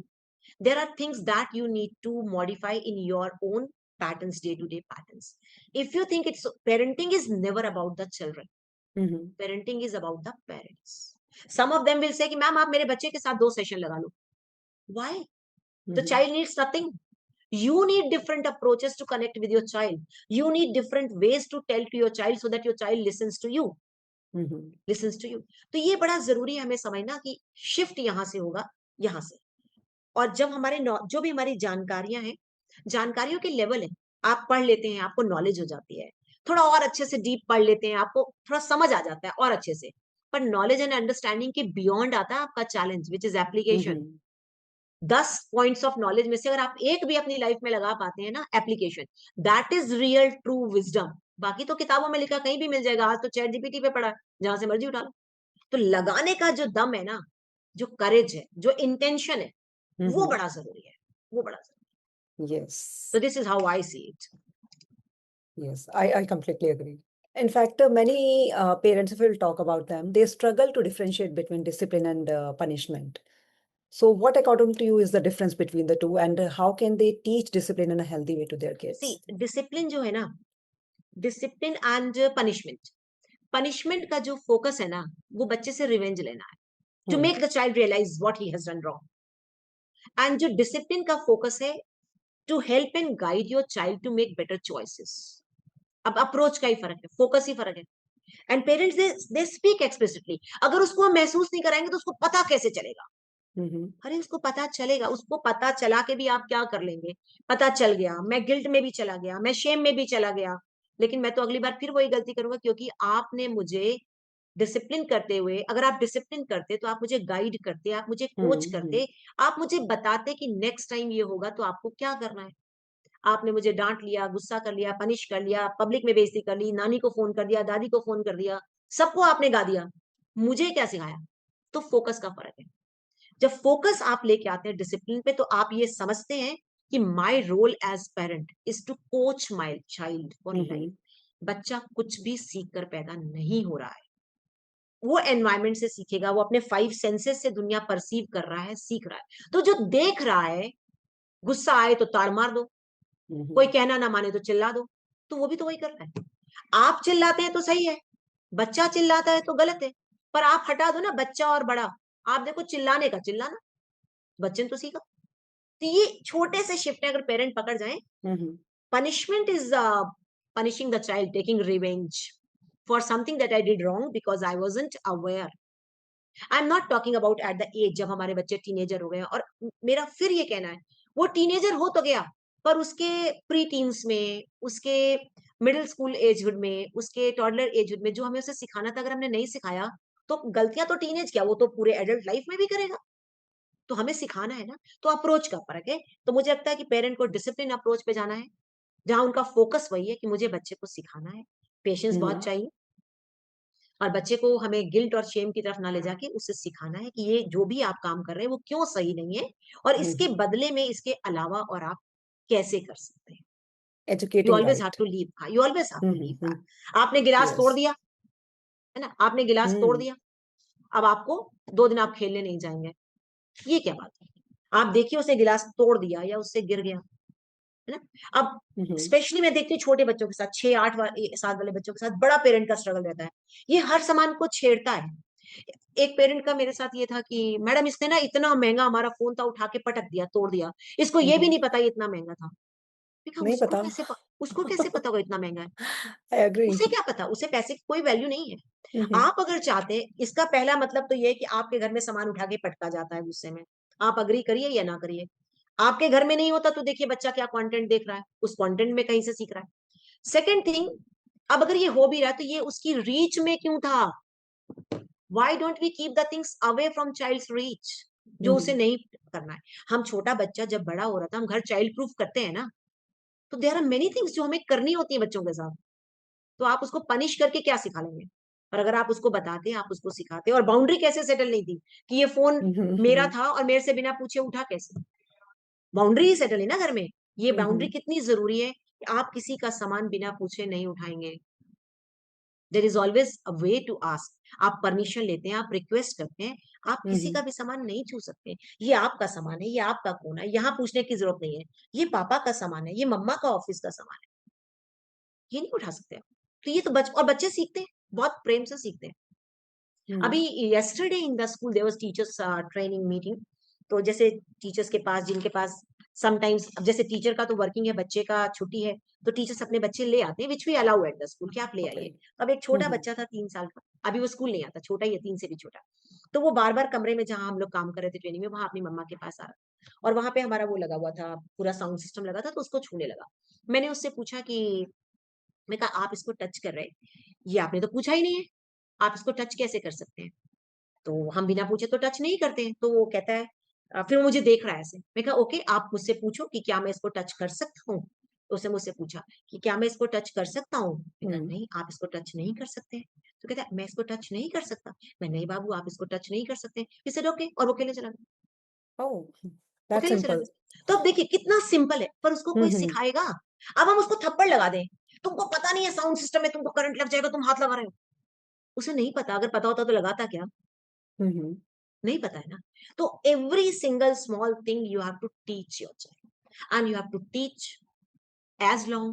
There are things that you need to modify in your own patterns, day to day patterns. If you think it's parenting is never about the children, hmm. parenting is about the parents. Some of them will say कि ma'am आप मेरे बच्चे के साथ 2 session लगा लो। Why? The hmm. child needs nothing. You need different approaches to connect with your child. You need different ways to tell to your child so that your child listens to you. Hmm. Listens to you. तो ये बड़ा जरूरी है हमें समझना कि shift यहाँ से होगा, यहाँ से। और जब हमारे जो भी हमारी जानकारियां हैं, जानकारियों के लेवल है, आप पढ़ लेते हैं, आपको नॉलेज हो जाती है, थोड़ा और अच्छे से डीप पढ़ लेते हैं, आपको थोड़ा समझ आ जाता है और अच्छे से। पर नॉलेज एंड अंडरस्टैंडिंग के बियॉन्ड आता है आपका challenge, which is application. Hmm. 10 points of knowledge में से अगर आप एक भी अपनी लाइफ में लगा पाते हैं ना, application, that is real true wisdom. बाकी तो किताबों में लिखा कहीं भी मिल जाएगा, आज तो चैट जीपीटी पे पड़ा है, जहां से मर्जी उठा लो। तो लगाने का जो दम है ना, जो करेज है, जो इंटेंशन है, वो हम्म. बड़ा जरूरी है, वो बड़ा जरूरी है। Yes. तो this is how I see it. Yes, I completely agree. In fact, many parents, if we'll talk about them, they struggle to differentiate between discipline and punishment. So, what according to you is the difference between the two, and how can they teach discipline in a healthy way to their see, kids? Discipline जो है ना, discipline and punishment, punishment का जो focus है ना, वो बच्चे से रिवेंज लेना है, to Hmm. Make the child realise what he has done wrong. And जो डिसिप्लिन का फोकस है, to help and guide your child to make better choices. अब अप्रोच का ही फर्क है, फोकस ही फर्क है। And parents they speak explicitly, अगर उसको हम महसूस नहीं कराएंगे तो उसको पता कैसे चलेगा? Mm-hmm. अरे उसको पता चलेगा, उसको पता चला के भी आप क्या कर लेंगे? पता चल गया, मैं गिल्ट में भी चला गया, मैं शेम में भी चला गया, लेकिन मैं तो अगली बार फिर वही गलती करूंगा, क्योंकि आपने मुझे डिसिप्लिन करते हुए, अगर आप डिसिप्लिन करते तो आप मुझे गाइड करते, आप मुझे कोच हम्म। करते, आप मुझे बताते कि नेक्स्ट टाइम ये होगा तो आपको क्या करना है। आपने मुझे डांट लिया, गुस्सा कर लिया, पनिश कर लिया, पब्लिक में बेइज्जती कर ली, नानी को फोन कर दिया, दादी को फोन कर दिया, सबको आपने गा दिया, मुझे क्या सिखाया। तो फोकस का फर्क है। जब फोकस आप लेके आते हैं डिसिप्लिन पे, तो आप ये समझते हैं कि my role as parent is to coach my child for life. Hmm. बच्चा कुछ भी सीख कर पैदा नहीं हो रहा है, वो एनवायरमेंट से सीखेगा, वो अपने 5 सेंसेस से दुनिया परसीव कर रहा है, सीख रहा है। तो जो देख रहा है, गुस्सा आए तो ताड़ मार दो, कोई हम्म। कहना ना माने तो चिल्ला दो, तो वो भी तो वही कर रहा है। आप चिल्लाते हैं तो सही है, बच्चा चिल्लाता है तो गलत है। पर आप हटा दो ना बच्चा और बड़ा, आप देखो चिल्लाने का चिल्लाना, बच्चे ने तो सीखा। तो ये छोटे से शिफ्ट है, अगर पेरेंट पकड़ जाए। हम्म। Punishment is punishing the child, taking revenge for something that I did wrong because I wasn't aware. I'm not talking about at the age जब हमारे बच्चे टीनेजर हो गए हैं। और मेरा फिर ये कहना है, वो टीनेजर हो तो गया, पर उसके प्री टीन्स में, उसके मिडिल स्कूल एजहुड में, उसके टॉडलर एजहुड में जो हमें उसे सिखाना था, अगर हमने नहीं सिखाया, तो गलतियां तो टीनेज क्या, वो तो पूरे एडल्ट लाइफ में भी करेगा। तो हमें सिखाना है ना। तो अप्रोच का फर्क है। तो मुझे लगता है कि पेरेंट को डिसिप्लिन अप्रोच पे जाना है, जहां उनका फोकस वही है कि मुझे बच्चे को सिखाना है। पेशेंस बहुत हम्म। चाहिए, और बच्चे को हमें गिल्ट और शेम की तरफ ना ले जाके उसे सिखाना है कि ये जो भी आप काम कर रहे हैं वो क्यों सही नहीं है, और इसके हम्म। बदले में इसके अलावा और आप कैसे कर सकते हैं। You educating always have right. To leave, हाँ, you always have to leave hmm. That. आपने गिलास यस। तोड़ दिया, है ना, आपने गिलास तोड़ हम्म। दिया, अब आपको 2 दिन आप खेलने नहीं जाएंगे, ये क्या बात है। आप देखिए, उसे गिलास तोड़ दिया या उससे गिर गया, है ना। अब हम्म। स्पेशली मैं देखती हूँ छोटे बच्चों के साथ, 6-8 साल वाले बच्चों के साथ बड़ा पेरेंट का स्ट्रगल रहता है। ये हर सामान को छेड़ता है। एक पेरेंट का मेरे साथ ये था कि मैडम इसने ना इतना महंगा हमारा फोन था, उठा के पटक दिया, तोड़ दिया, इसको ये भी हम्म। नहीं पता ये इतना महंगा था। देखा, नहीं पता। उसको कैसे पता होगा इतना महंगा है। I agree. उसे क्या पता, उसे पैसे की कोई वैल्यू नहीं है। हम्म। आप अगर चाहते हैं, इसका पहला मतलब तो ये है कि आपके घर में सामान उठा के पटका जाता है गुस्से में, आप अग्री करिए या ना करिए। आपके घर में नहीं होता तो देखिए बच्चा क्या कंटेंट देख रहा है, उस कंटेंट में कहीं से सीख रहा है। सेकंड थिंग, अब अगर ये हो भी रहा है तो ये उसकी रीच में क्यों था। Why don't we keep the things away from child's reach, जो उसे हम्म। नहीं करना है। हम छोटा बच्चा जब बड़ा हो रहा था, हम घर चाइल्ड प्रूफ करते हैं ना, तो देयर आर मेनी थिंग्स जो हमें करनी होती है बच्चों के साथ। तो आप उसको पनिश करके क्या सिखा लेंगे। और अगर आप उसको बताते, आप उसको सिखाते, और बाउंड्री कैसे सेटल नहीं थी कि ये फोन मेरा हम्म। था और मेरे से बिना पूछे उठा कैसे। बाउंड्री ही सेटल है ना घर में। ये बाउंड्री हम्म। कितनी जरूरी है कि आप किसी का सामान बिना पूछे नहीं उठाएंगे। There is always a way to ask. आप परमिशन लेते हैं, आप रिक्वेस्ट करते हैं, आप किसी हम्म। का भी सामान नहीं छू सकते। ये आपका सामान है, ये आपका कोना है, यहाँ पूछने की जरूरत नहीं है। ये पापा का सामान है, ये मम्मा का ऑफिस का सामान है, ये नहीं उठा सकते आप। तो ये तो और बच्चे सीखते हैं, बहुत प्रेम से सीखते हैं। अभी हम्म। yesterday in the school there was teachers training meeting। तो जैसे टीचर्स के पास, जिनके पास समटाइम्स, अब जैसे टीचर का तो वर्किंग है, बच्चे का छुट्टी है, तो टीचर्स अपने बच्चे ले आते हैं, which we allow at the school, कि आप ले ओके। आइए। तो अब एक छोटा बच्चा था 3 साल का, अभी वो स्कूल नहीं आता, छोटा ही है, 3 से भी छोटा। तो वो बार बार कमरे में जहां हम लोग काम कर रहे थे ट्रेनिंग में, वहां अपनी मम्मा के पास आ रहा, और वहां पे हमारा वो लगा हुआ था, पूरा साउंड सिस्टम लगा था, तो उसको छूने लगा। मैंने उससे पूछा कि, मैं कहा आप इसको टच कर रहे हैं, ये आपने तो पूछा ही नहीं है, आप इसको टच कैसे कर सकते हैं। तो हम बिना पूछे तो टच नहीं करते हैं। तो वो कहता है, फिर वो मुझे देख रहा है ऐसे। मैं कहा ओके, आप मुझसे पूछो कि क्या मैं इसको टच कर सकता हूँ। तो उसने मुझसे पूछा कि क्या मैं इसको टच कर सकता हूँ। मैं कहा हम्म। नहीं, आप इसको टच नहीं कर सकते। तो कहता है मैं इसको टच नहीं कर सकता। मैं नहीं बाबू, आप इसको टच नहीं कर सकते। इसे ओके, और वो खेलने चला गया। ओह, वो दैट खेलने चला सिंपल। गया। तो अब देखिए कितना सिंपल है, पर उसको कोई हम्म। सिखाएगा। अब हम उसको थप्पड़ लगा दें, तुमको पता नहीं है साउंड सिस्टम में तुमको करंट लग जाएगा, तुम हाथ लगा रहे हो। उसे नहीं पता, अगर पता होता तो लगाता क्या। हम्म। नहीं पता है ना। तो every single small thing you have to teach your child, and you have to teach as long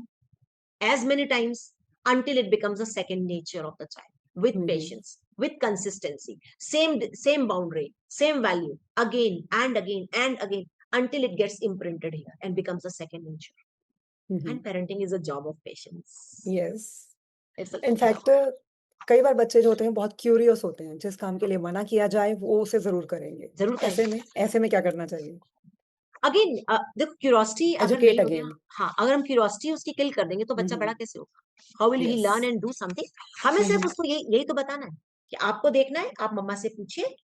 as many times until it becomes a second nature of the child, with hmm. patience, with consistency, same boundary, same value, again and again and again, until it gets imprinted here and becomes a second nature. Hmm. And parenting is a job of patience. Yes. It's a in fact कई बार बच्चे जो होते हैं बहुत curious होते हैं, जिस काम के लिए मना किया जाए वो उसे जरूर करेंगे। जरूर ऐसे करेंगे। में क्या करना चाहिए? अगेन देखो, क्यूरोसिटी अगर नहीं एजुकेट होगी अगेन। हाँ, अगर हम क्यूरोसिटी उसकी किल कर देंगे तो बच्चा बड़ा कैसे होगा। How will he yes. Learn and do something. हमें सिर्फ उसको यही यही तो बताना है। कि आपको देखना है, आप मम्मा से पूछिए।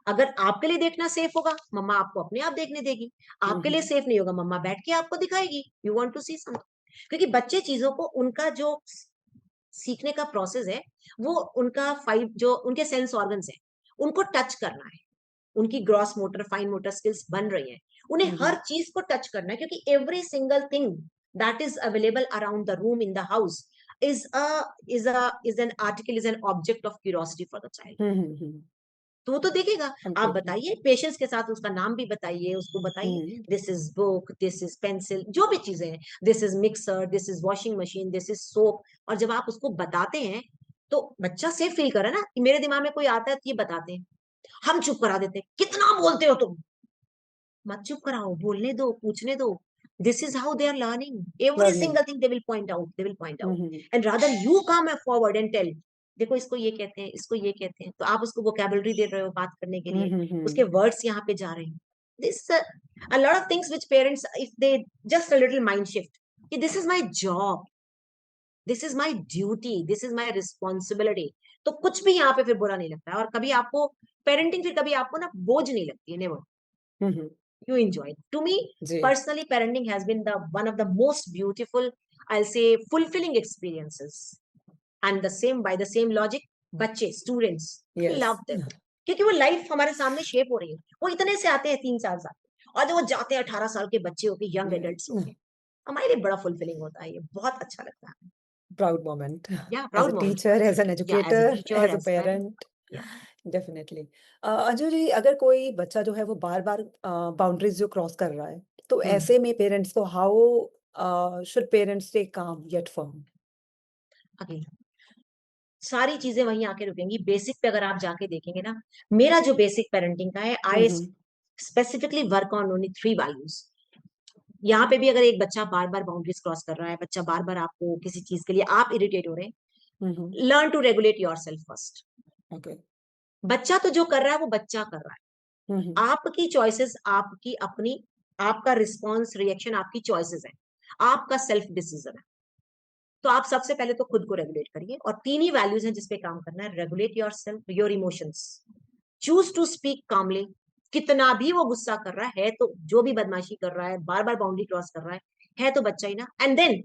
अगर आपके लिए देखना सेफ होगा, मम्मा आपको अपने आप देखने देगी। आपके लिए सेफ नहीं होगा, मम्मा बैठ के आपको दिखाएगी। You want to see something, क्योंकि बच्चे चीजों को, उनका जो सीखने का प्रोसेस है, वो उनका फाइव जो उनके सेंस ऑर्गन्स है, उनको टच करना है। उनकी gross motor, fine motor skills बन रही हैं, उन्हें हर चीज को टच करना है, क्योंकि every single thing that is available around the room in the house is an article, is an object of curiosity for the child. तो वो तो देखेगा। आप Completely. बताइए पेशेंस के साथ, उसका नाम भी बताइए, उसको बताइए this is book, this is pencil, जो भी चीजें हैं, this is mixer, this is washing machine, this is soap. और जब आप उसको बताते हैं तो बच्चा सेफ फील करे ना, कि मेरे दिमाग में कोई आता है तो ये बताते हैं। हम चुप करा देते हैं, कितना बोलते हो तुम, मत चुप कराओ, बोलने दो, पूछने दो। This is how they are learning every Learning. Single thing, they will point out, they will point out, and rather you come forward and tell, देखो इसको ये कहते हैं, इसको ये कहते हैं, तो आप उसको वोकैबुलरी दे रहे हो बात करने के लिए, उसके वर्ड्स यहाँ पे जा रहे हैं। This a lot of things which parents, if they just a little mind shift, कि this is my job, this is my duty, this is my responsibility, तो कुछ भी यहाँ पे फिर बुरा नहीं लगता है। और कभी आपको पेरेंटिंग फिर कभी आपको ना बोझ नहीं लगती है, never, you enjoy it. To me, जी. personally, parenting has been the one of the most beautiful, I'll say, fulfilling experiences. And the same, by the same logic, बच्चे, students, I Yes. love them. क्योंकि वो life हमारे सामने shape हो रही है। वो इतने से आते हैं 3-4 साल के, और जब वो जाते हैं 18 साल के बच्चे होके, यंग एडल्ट्स Yeah. होके, हमारे लिए बड़ा फुलफिलिंग होता है, ये बहुत अच्छा लगता है। Proud moment. या As a proud moment, teacher, as an या as a educator, teacher, as a as parent, parent. या डेफिनेटली। अंजू जी, अगर कोई बच्चा जो है वो बार बार बाउंड्रीज जो क्रॉस कर रहा है, तो ऐसे में पेरेंट्स को how should parents stay calm yet firm? Again सारी चीजें वहीं आके रुकेंगी। बेसिक पे अगर आप जाके देखेंगे ना, मेरा जो बेसिक पेरेंटिंग का है, I specifically work on only 3 values. यहाँ पे भी अगर एक बच्चा बार बार बाउंड्रीज क्रॉस कर रहा है, बच्चा बार बार आपको किसी चीज के लिए आप इरिटेट हो रहे हैं, learn to regulate your self first. Okay. बच्चा तो जो कर रहा है वो बच्चा कर रहा है, आपकी चॉइसेस, आपकी अपनी, आपका रिस्पॉन्स, रिएक्शन आपकी चॉइसेस है, आपका सेल्फ डिसीजन है। तो आप सबसे पहले तो खुद को रेगुलेट करिए, और 3 ही वैल्यूज हैं जिसपे काम करना है। Regulate your self, your emotions, choose to speak calmly. कितना भी वो गुस्सा कर रहा है, तो जो भी बदमाशी कर रहा है, बार बार बाउंड्री क्रॉस कर रहा है तो बच्चा ही ना। एंड देन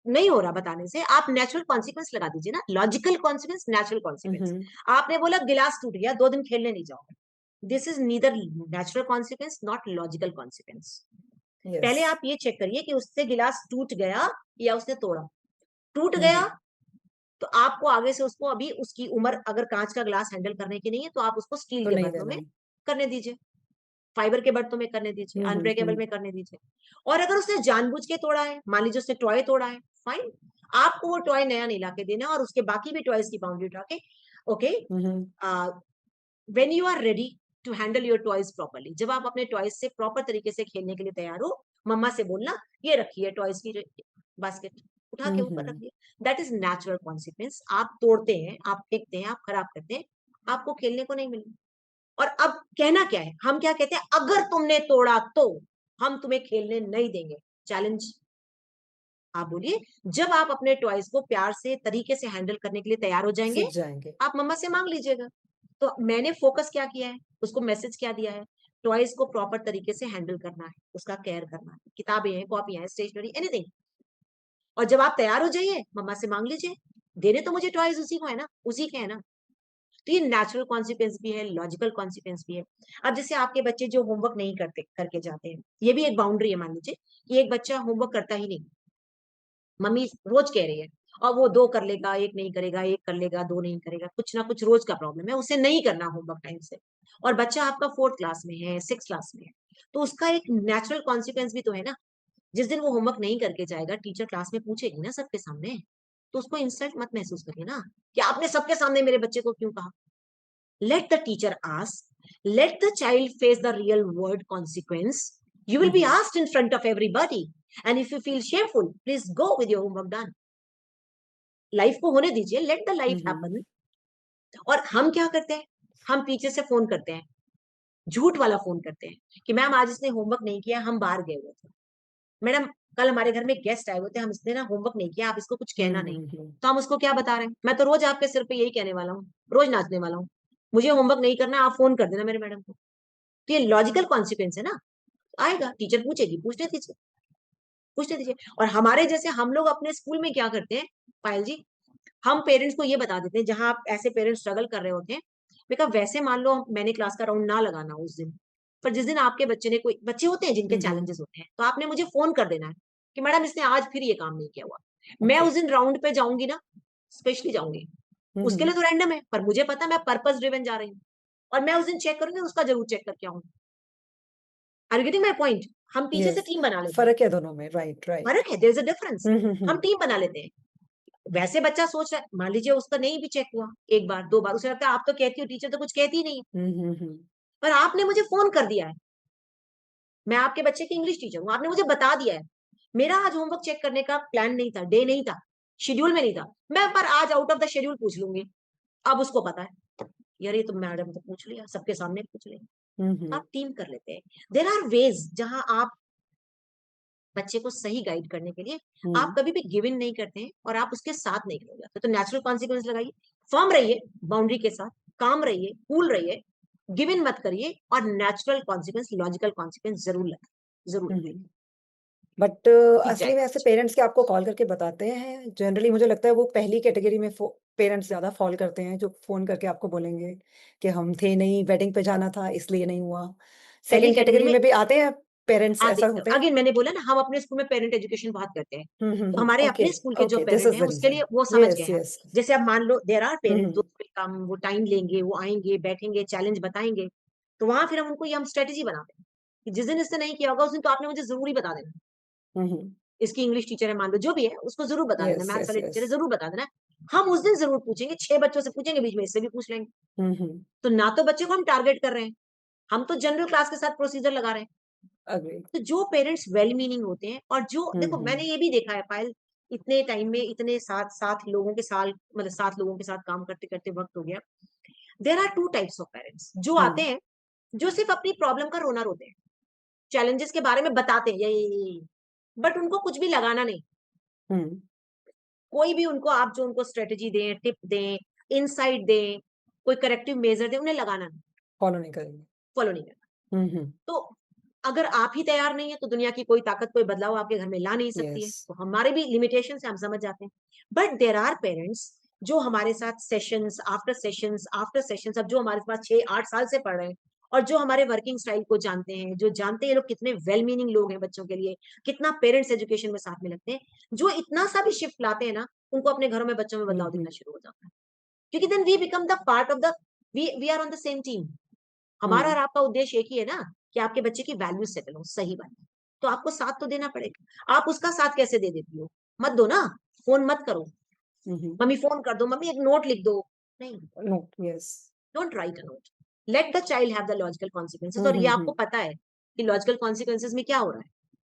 नहीं हो रहा बताने से, आप नेचुरल कॉन्सिक्वेंस लगा दीजिए ना, लॉजिकल कॉन्सिक्वेंस, नेचुरल कॉन्सिक्वेंस। आपने बोला गिलास टूट गया, 2 दिन खेलने नहीं जाओगे, this is neither natural consequence, not logical consequence. पहले यस. आप ये चेक करिए कि उससे गिलास टूट गया या उसने तोड़ा। टूट गया तो आपको आगे से उसको, अभी उसकी उम्र अगर कांच का ग्लास हैंडल करने की नहीं है, तो आप उसको स्टील तो के नहीं बर्तनों देना में है. करने दीजिए, फाइबर के बर्तनों में करने दीजिए, अनब्रेकेबल में करने दीजिए। और अगर उसने जानबूझ के तोड़ा है, मान लीजिए उसने टॉय तोड़ा है, फाइन, आपको वो टॉय नया नहीं लाके देना, और उसके बाकी भी टॉयज की बाउंड्री उठा के, okay, when you are ready to handle your toys properly, जब आप अपने टॉयज से प्रॉपर तरीके से खेलने के लिए तैयार हो, मम्मा से बोलना ये रखिए टॉयज की बास्केट, उठा के ऊपर रखिए। That is natural consequence. आप तोड़ते हैं, आप फेंकते हैं, आप खराब करते हैं, आपको खेलने को नहीं मिलेगा। और अब कहना क्या है, हम क्या कहते हैं, अगर तुमने तोड़ा तो हम तुम्हें खेलने नहीं देंगे, चैलेंज। आप बोलिए, जब आप अपने टॉयज को प्यार से, तरीके से हैंडल करने के लिए तैयार हो जाएंगे, सीख जाएंगे. आप मम्मा से मांग लीजिएगा। तो मैंने फोकस क्या किया है, उसको मैसेज क्या दिया है, टॉयज को प्रॉपर तरीके से हैंडल करना है, उसका केयर करना है, किताबें हैं, कॉपियां हैं, स्टेशनरी, एनीथिंग। और जब आप तैयार हो जाइए, मम्मा से मांग लीजिए। देने तो मुझे टॉयज उसी को है ना, उसी के है ना। तो ये नेचुरल कॉन्सिक्वेंस भी है, लॉजिकल कॉन्सिक्वेंस भी है। अब जैसे आपके बच्चे जो होमवर्क नहीं करते, करके जाते हैं, ये भी एक बाउंड्री है। मान लीजिए कि एक बच्चा होमवर्क करता ही नहीं, मम्मी रोज कह रही है, और वो 2 कर लेगा, 1 नहीं करेगा, 1 कर लेगा, 2 नहीं करेगा, कुछ ना कुछ रोज का प्रॉब्लम है, उसे नहीं करना होमवर्क टाइम से। और बच्चा आपका 4th क्लास में है, 6th क्लास में है, तो उसका एक नेचुरल कॉन्सिक्वेंस भी तो है ना। जिस दिन वो होमवर्क नहीं करके जाएगा, टीचर क्लास में पूछेगी ना सबके सामने, तो उसको इंसल्ट मत महसूस करिए ना, कि आपने सबके सामने मेरे बच्चे को क्यों कहा। Let the teacher ask. Let the child face the real world consequence. You will be asked in front of everybody. And if you feel shameful, please go with your homework done. Life को होने दीजिए, let the life happen. और हम क्या करते हैं, हम पीछे से फोन करते हैं, झूठ वाला फोन करते हैं, कि मैम आज इसने होमवर्क नहीं किया, हम बाहर गए हुए थे, मैडम कल हमारे घर में गेस्ट आए हुए थे, हम इसने ना होमवर्क नहीं किया, आप इसको कुछ कहना नहीं। हम्म। तो हम उसको क्या बता रहे हैं, मैं तो रोज आपके सिर पे यही कहने वाला हूँ, रोज नाचने वाला हूँ, मुझे होमवर्क नहीं करना, आप फोन कर देना मेरे मैडम को। तो ये लॉजिकल कॉन्सिक्वेंस है ना, आएगा, टीचर पूछेगी, पूछने दीजिए, पूछने दीजिए। और हमारे जैसे हम लोग अपने स्कूल में क्या करते हैं पायल जी, हम पेरेंट्स को ये बता देते हैं, जहां आप ऐसे पेरेंट्स स्ट्रगल कर रहे होते हैं, बेटा वैसे मान लो मैंने क्लास का राउंड ना लगाना उस दिन, पर जिस दिन आपके बच्चे ने, कोई बच्चे होते हैं जिनके हम्म। चैलेंजेस होते हैं, तो आपने मुझे फोन कर देना है कि मैडम इसने आज फिर ये काम नहीं किया हुआ। मैं ओके। उस दिन राउंड पे जाऊंगी ना, स्पेशली जाऊंगी, उसके हम्म। लिए तो रैंडम है, पर मुझे पता है मैं पर्पस ड्रिवन जा रही हूँ, और मैं उस दिन चेक करूंगी, उसका जरूर चेक करके आऊंगी। Are you getting my point? हम पीछे से यस, टीम बना लेते हैं। फर्क है दोनों में, राइट राइट। फर्क है, देयर इज अ डिफरेंस। हम हम्म। टीम बना लेते हैं। वैसे बच्चा सोच रहा है, मान लीजिए उसका नहीं भी चेक हुआ, एक बार दो बार, उसे लगता है आप तो कहती हो, टीचर तो कुछ कहती ही नहीं है, हम्म। पर आपने मुझे फोन कर दिया है, मैं आपके बच्चे की इंग्लिश टीचर हूँ, आपने मुझे बता दिया है, मेरा आज होमवर्क चेक करने का प्लान नहीं था, डे नहीं था, शेड्यूल में नहीं था, मैं पर आज आउट ऑफ द शेड्यूल पूछ लूंगी। अब उसको पता है, यार ये तो मैडम तो पूछ लिया, सबके सामने पूछ लिया। हम्म। आप टीम कर लेते हैं। देर आर वेज जहां आप बच्चे को सही गाइड करने के लिए, आप हम्म। कभी भी गिव इन नहीं करते हैं और आप उसके साथ नहीं खड़े हो जाते, तो नेचुरल कॉन्सिक्वेंस लगाइए, फर्म रहिए, बाउंड्री के साथ काम रहिए, कूल रहिए, गिव इन मत करिए, और नेचुरल कॉन्सिक्वेंस, लॉजिकल कॉन्सिक्वेंस जरूर लगाइए, जरूर लगाइए। बट असली में ऐसे एग्जैक्ट। पेरेंट्स क्या आपको कॉल करके बताते हैं? जनरली मुझे लगता है वो पहली कैटेगरी में पेरेंट्स ज्यादा फॉल करते हैं, जो फोन करके आपको बोलेंगे कि हम थे नहीं, वेडिंग पे जाना था इसलिए नहीं हुआ। पहली सेकंड कैटेगरी कैटेगरी में में भी आते हैं पेरेंट्स, आते, ऐसा होते हैं? अगेन मैंने बोला ना, हम अपने स्कूल में पेरेंट एजुकेशन बहुत करते हैं, तो हमारे ओके। अपने स्कूल के जो ओके, दिस पेरेंट इज हैं द उसके रीजन। लिए वो समझ गए यस हैं। यस। जैसे अब मान लो देर आर पेरेंट्स जो हम्म। will come, वो टाइम लेंगे, वो आएंगे, बैठेंगे, चैलेंज बताएंगे, तो वहां फिर हम उनको ये हम स्ट्रेटेजी बनाते हैं कि जिस दिन इससे नहीं किया होगा, उस दिन तो आपने मुझे जरूरी बता देना। हम्म। इसकी इंग्लिश टीचर है मान लो, जो भी है उसको जरूर बता देना, यस मैथ्स यस वाले यस। टीचर है, जरूर बता देना। हम उस दिन जरूर पूछेंगे, 6 बच्चों से पूछेंगे, बीच में इससे भी पूछ लेंगे। हम्म। तो ना तो बच्चे को हम टारगेट कर रहे हैं, हम तो जनरल क्लास के साथ प्रोसीजर लगा रहे हैं। अग्री। तो जो पेरेंट्स वेल मीनिंग होते हैं, और जो देखो मैंने हम्म। ये भी देखा है पायल, इतने टाइम में इतने साथ साथ लोगों के साथ, मतलब 7 लोगों के साथ काम करते करते वक्त हो गया। There are two types of parents, जो आते हम्म। हैं, जो सिर्फ अपनी प्रॉब्लम का रोना रोते हैं, चैलेंजेस के बारे में बताते हैं, ये बट उनको कुछ भी लगाना नहीं। हम्म। कोई भी उनको आप जो उनको स्ट्रेटेजी दें, टिप दें, इनसाइट दें, कोई करेक्टिव मेजर दें, उन्हें लगाना नहीं, फॉलो नहीं करेंगे। फॉलो नहीं करना। हम्म। तो अगर आप ही तैयार नहीं है, तो दुनिया की कोई ताकत कोई बदलाव आपके घर में ला नहीं सकती है। यस। तो हमारे भी लिमिटेशन से हम समझ जाते हैं। बट देर आर पेरेंट्स जो हमारे साथ sessions after sessions after sessions, अब जो हमारे पास 6-8 साल से पढ़ रहे हैं, और जो हमारे वर्किंग स्टाइल को जानते हैं, जो जानते हैं ये लोग कितने वेल मीनिंग लोग हैं बच्चों के लिए, कितना पेरेंट्स एजुकेशन में साथ में लगते हैं, जो इतना सा भी शिफ्ट लाते हैं ना, उनको अपने घरों में बच्चों में बदलाव हम्म। दिखना शुरू हो जाता है। क्योंकि then we become the part of the, we are on the same team. हमारा और हम्म। आपका उद्देश्य एक ही है ना, कि आपके बच्चे की वैल्यू सेटल हो, सही बात है। तो आपको साथ तो देना पड़ेगा। आप उसका साथ कैसे दे देती हो? मत दो ना, फोन मत करो, हम्म। मम्मी फोन कर दो, मम्मी एक नोट लिख दो, नहीं, no. Yes. Don't write a note, let the child have the logical consequences. और ये आपको हम्म। पता है कि लॉजिकल कॉन्सिक्वेंसेस में क्या हो रहा है?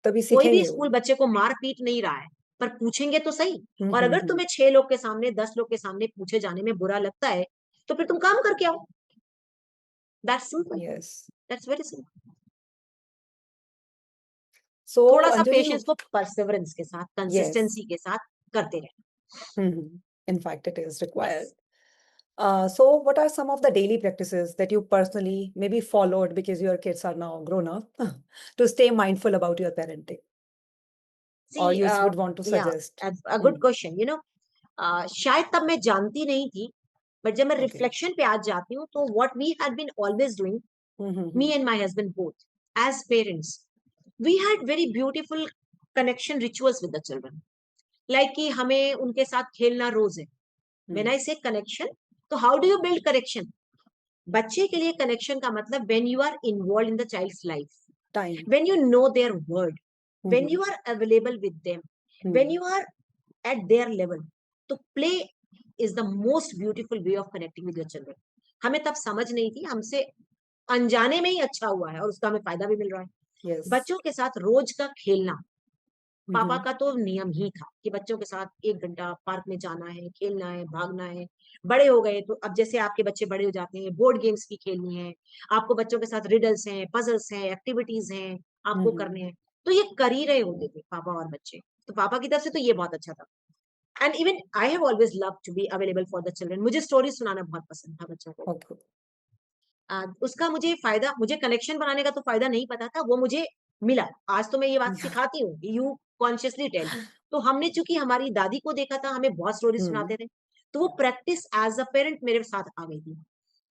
तभी कोई भी सीखेंगे वो। स्कूल बच्चे को मार पीट नहीं रहा है, पर पूछेंगे तो सही। और अगर हम्म। तुम्हें 6 लोग के सामने, 10 लोग के सामने पूछे जाने में बुरा लगता है, तो फिर तुम काम करके आओ। That's simple, yes. That's very simple. So थोड़ा सा अंजू जी। पेशेंस को परसेवरेंस के साथ, यस। कंसिस्टेंसी के साथ करते रहे। In fact, it is required. So, what are some of the daily practices that you personally maybe followed because your kids are now grown up to stay mindful about your parenting, see or you would want to या suggest? A good question, शायद तब मैं जानती नहीं थी, but जब मैं Okay. Reflection पे आज जाती हूँ, तो what we had been always doing, me Mm-hmm. And my husband both, as parents, we had very beautiful connection rituals with the children, like कि हमें उनके साथ खेलना रोज है। व्हेन आई से कनेक्शन, तो how do you build connection? बच्चे के लिए कनेक्शन का मतलब when you are involve in the child's life, Time. when you know their word, when Mm-hmm. you are available with them, when Mm-hmm. you are at their level, तो play is the most beautiful way of connecting with your children. हमें तब समझ नहीं थी, हमसे अनजाने में ही अच्छा हुआ है, और उसका हमें फायदा भी मिल रहा है। Yes. बच्चों के साथ रोज का खेलना, पापा Mm-hmm. का तो नियम ही था कि बच्चों के साथ 1 घंटा पार्क में जाना है, खेलना है, भागना है। बड़े हो गए तो अब जैसे आपके बच्चे बड़े हो जाते हैं, बोर्ड गेम्स भी खेलनी है, आपको बच्चों के साथ रिडल्स हैं, पजल्स हैं, एक्टिविटीज हैं, आपको Mm-hmm. करने हैं। तो ये कर ही रहे होते थे पापा और बच्चे। तो पापा की तरफ से तो ये बहुत अच्छा था। And even I have always love to be available for the children. मुझे स्टोरी सुनाना बहुत पसंद था बच्चों को। ओके। उसका मुझे फायदा, मुझे कनेक्शन बनाने का तो फायदा नहीं पता था, वो मुझे मिला। आज तो मैं ये बात सिखाती हूँ, यू कॉन्शियसली टेल। तो हमने चूंकि हमारी दादी को देखा था, हमें बहुत स्टोरी हम्म। सुनाते थे, तो वो प्रैक्टिस एज अ पेरेंट मेरे साथ आ गई थी।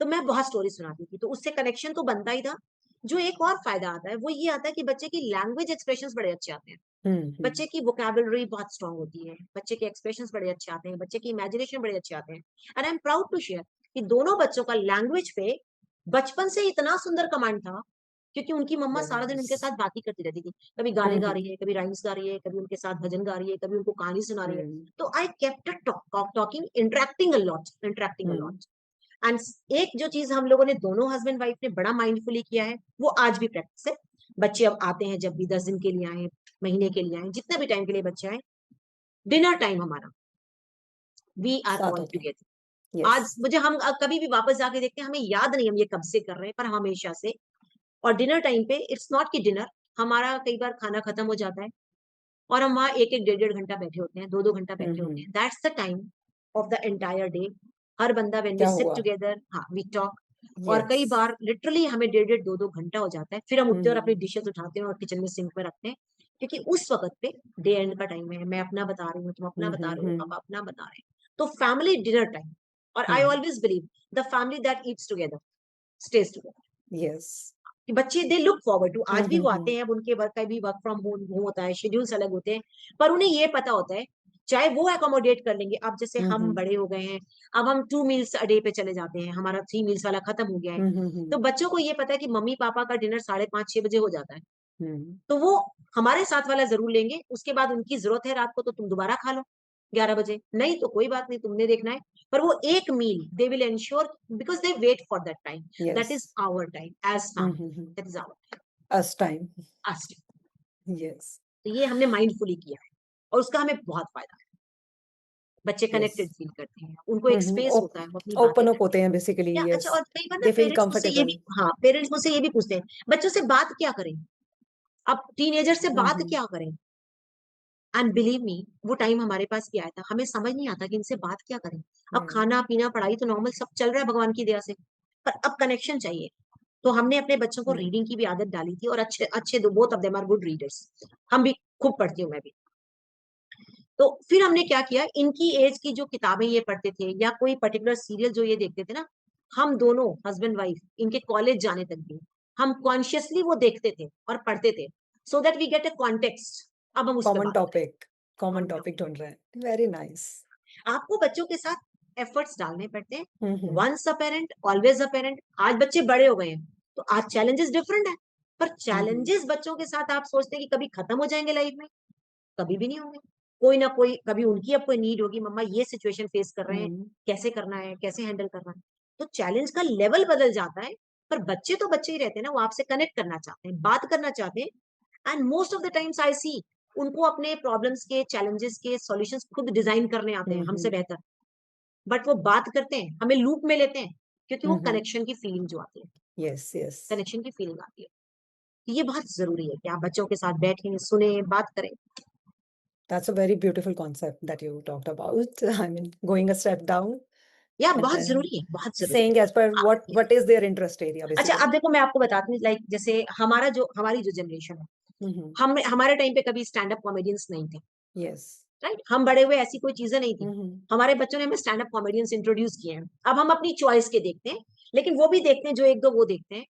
तो मैं बहुत स्टोरी सुनाती थी, तो उससे कनेक्शन तो बनता ही था। जो एक और फायदा आता है वो ये आता है कि बच्चे की लैंग्वेज एक्सप्रेशंस बड़े अच्छे आते हैं। हम्म। बच्चे की वोकैबुलरी बहुत स्ट्रांग होती है, बच्चे के एक्सप्रेशंस बड़े अच्छे आते हैं, बच्चे की इमेजिनेशन बड़े अच्छे आते हैं। And I am proud to share कि दोनों बच्चों का लैंग्वेज पे बचपन से इतना सुंदर कमांड था, क्योंकि उनकी मम्मा वेरी सारा दिन उनके नाइस। साथ बात ही करती रहती थी। कभी गाने गा रही है, कभी राइम्स गा रही है, कभी उनके साथ भजन गा रही है, कभी उनको कहानी सुना रही है। हम्म। तो I kept talking, interacting a lot, interacting a hmm. Lot. And एक जो चीज हम लोगों ने, दोनों हस्बैंड वाइफ ने बड़ा माइंडफुली किया है, वो आज भी प्रैक्टिस है। बच्चे अब आते हैं, जब भी 10 दिन के लिए आए, महीने के लिए आए, जितना भी टाइम के लिए बच्चे आए, डिनर टाइम हमारा, वी आर साथ ऑल होके। टुगेदर। यस। आज मुझे, हम कभी भी वापस जाके देखते हैं, हमें याद नहीं हम ये कब से कर रहे हैं, पर हमेशा से। और डिनर टाइम पे इट्स नॉट कि डिनर, हमारा कई बार खाना खत्म हो जाता है और हम वहाँ एक एक डेढ़ डेढ़ घंटा बैठे होते हैं, दो दो घंटा बैठे होते हम्म। हैं। That's the time of the entire day. हर बंदा, व्हेन वी क्या सिट हुआ? टुगेदर, हाँ, वी टॉक। और यस। कई बार लिटरली हमें डेढ़ डेढ़ दो दो घंटा हो जाता है, फिर हम उठते हैं और अपनी हम्म। डिशेस उठाते हैं और किचन में सिंक में रखते हैं। क्योंकि उस वक्त पे डे एंड का टाइम है, मैं अपना बता रही हूँ, तुम अपना बता रहे हो, हम्म। पापा अपना बता रहे हैं। तो फैमिली डिनर टाइम। और I hmm. Always believe the family that eats together stays together. Yes. कि बच्चे दे लुक फॉरवर्ड टू, आज भी वो आते हम्म। हैं, अब उनके वर्क का भी वर्क फ्रॉम होम होता है, शेड्यूल्स अलग होते हैं, पर उन्हें ये पता होता है, चाहे वो एकोमोडेट कर लेंगे। अब जैसे हम हम्म। बड़े हो गए हैं, अब हम 2 मील्स अ डे पे चले जाते हैं, हमारा 3 मील्स वाला खत्म हो गया है। हम्म। तो बच्चों को ये पता है कि मम्मी पापा का डिनर 5:30-6 बजे हो जाता है। हम्म। तो वो हमारे साथ वाला जरूर लेंगे, उसके बाद उनकी जरूरत है रात को तो तुम दोबारा खा लो 11 बजे, नहीं तो कोई बात नहीं, तुमने देखना है। पर वो एक meal they will ensure, because they wait for that time. That yes. Is our time as family, that is our us time. Time. Yes. तो ये हमने माइंडफुली किया है और उसका हमें बहुत फायदा है। बच्चे यस। कनेक्टेड फील करते हैं, उनको एक स्पेस होता है, वो अपनी बातें ओपन अप करते होते हैं। हैं बेसिकली। या अच्छा, यस। और कई बार ना दे फील पेरेंट्स मुझसे ये भी, कंफर्टेबल। हाँ, पेरेंट्स मुझसे ये भी पूछते हैं, बच्चों से बात क्या करें, अब टीनेजर से बात हम्म। क्या करें। एंड बिलीव मी, वो टाइम हमारे पास भी आया था, हमें समझ नहीं आता कि इनसे बात क्या करें। अब हम्म। खाना पीना पढ़ाई तो नॉर्मल सब चल रहा है भगवान की दया से, पर अब कनेक्शन चाहिए। तो हमने अपने बच्चों को हम्म। रीडिंग की भी आदत डाली थी, और अच्छे अच्छे दो, both of them are good readers. हम भी खूब पढ़ती हूँ, मैं भी। तो फिर हमने क्या किया, इनकी एज की जो किताबें ये पढ़ते थे, या कोई पर्टिकुलर सीरियल जो ये देखते थे ना, हम दोनों हस्बैंड वाइफ इनके कॉलेज जाने तक भी हम कॉन्शियसली वो देखते थे और पढ़ते थे, so that we get a context. अब हम उस पर कॉमन बात करें। टॉपिक। कॉमन कौन टॉपिक टॉपिक? ढूंढ रहे हैं। Very nice. आपको बच्चों के साथ एफर्ट्स डालने पड़ते हैं। Hmm. Once a parent always a parent. आज बच्चे बड़े हो गए हैं, तो आज चैलेंजेस डिफरेंट है, पर हम्म। चैलेंजेस बच्चों के साथ आप सोचते हैं कि कभी खत्म हो जाएंगे लाइफ में? कभी भी नहीं होंगे। कोई ना कोई, कभी उनकी अब कोई नीड होगी, मम्मा ये सिचुएशन फेस कर रहे हैं, हम्म। कैसे करना है, कैसे हैंडल करना है। तो चैलेंज का लेवल बदल जाता है, पर बच्चे तो बच्चे ही रहते हैं ना, वो आपसे कनेक्ट करना चाहते हैं, बात करना चाहते हैं। And most of the times I see, उनको अपने प्रॉब्लम्स के, चैलेंजेस के सॉल्यूशंस खुद डिजाइन करने आते हैं हमसे हम्म। बेहतर। बट वो बात करते हैं, हमें लूप में लेते हैं, क्योंकि वो हम्म। कनेक्शन की फीलिंग जो आती है, यस। यस। कनेक्शन की फीलिंग आती है। ये बहुत जरूरी है कि आप बच्चों के साथ बैठें, सुने, बात करें। That's a very beautiful concept that you talked about. I mean, going a step down या and बहुत then जरूरी है, बहुत जरूरी saying as per है। what is their interest area अच्छा, अब basically. देखो मैं आपको बताती हूँ, लाइक जैसे हमारी जो जनरेशन है, Mm-hmm. हम हमारे टाइम पे कभी स्टैंड अप कॉमेडियंस नहीं थे, Yes. राइट? हम बड़े हुए, ऐसी कोई चीजें नहीं थी। Mm-hmm. हमारे बच्चों ने हमें स्टैंड अप कॉमेडियंस इंट्रोड्यूस किए हैं। अब हम अपनी चॉइस के देखते हैं, लेकिन वो भी देखते हैं जो एक दो वो देखते हैं।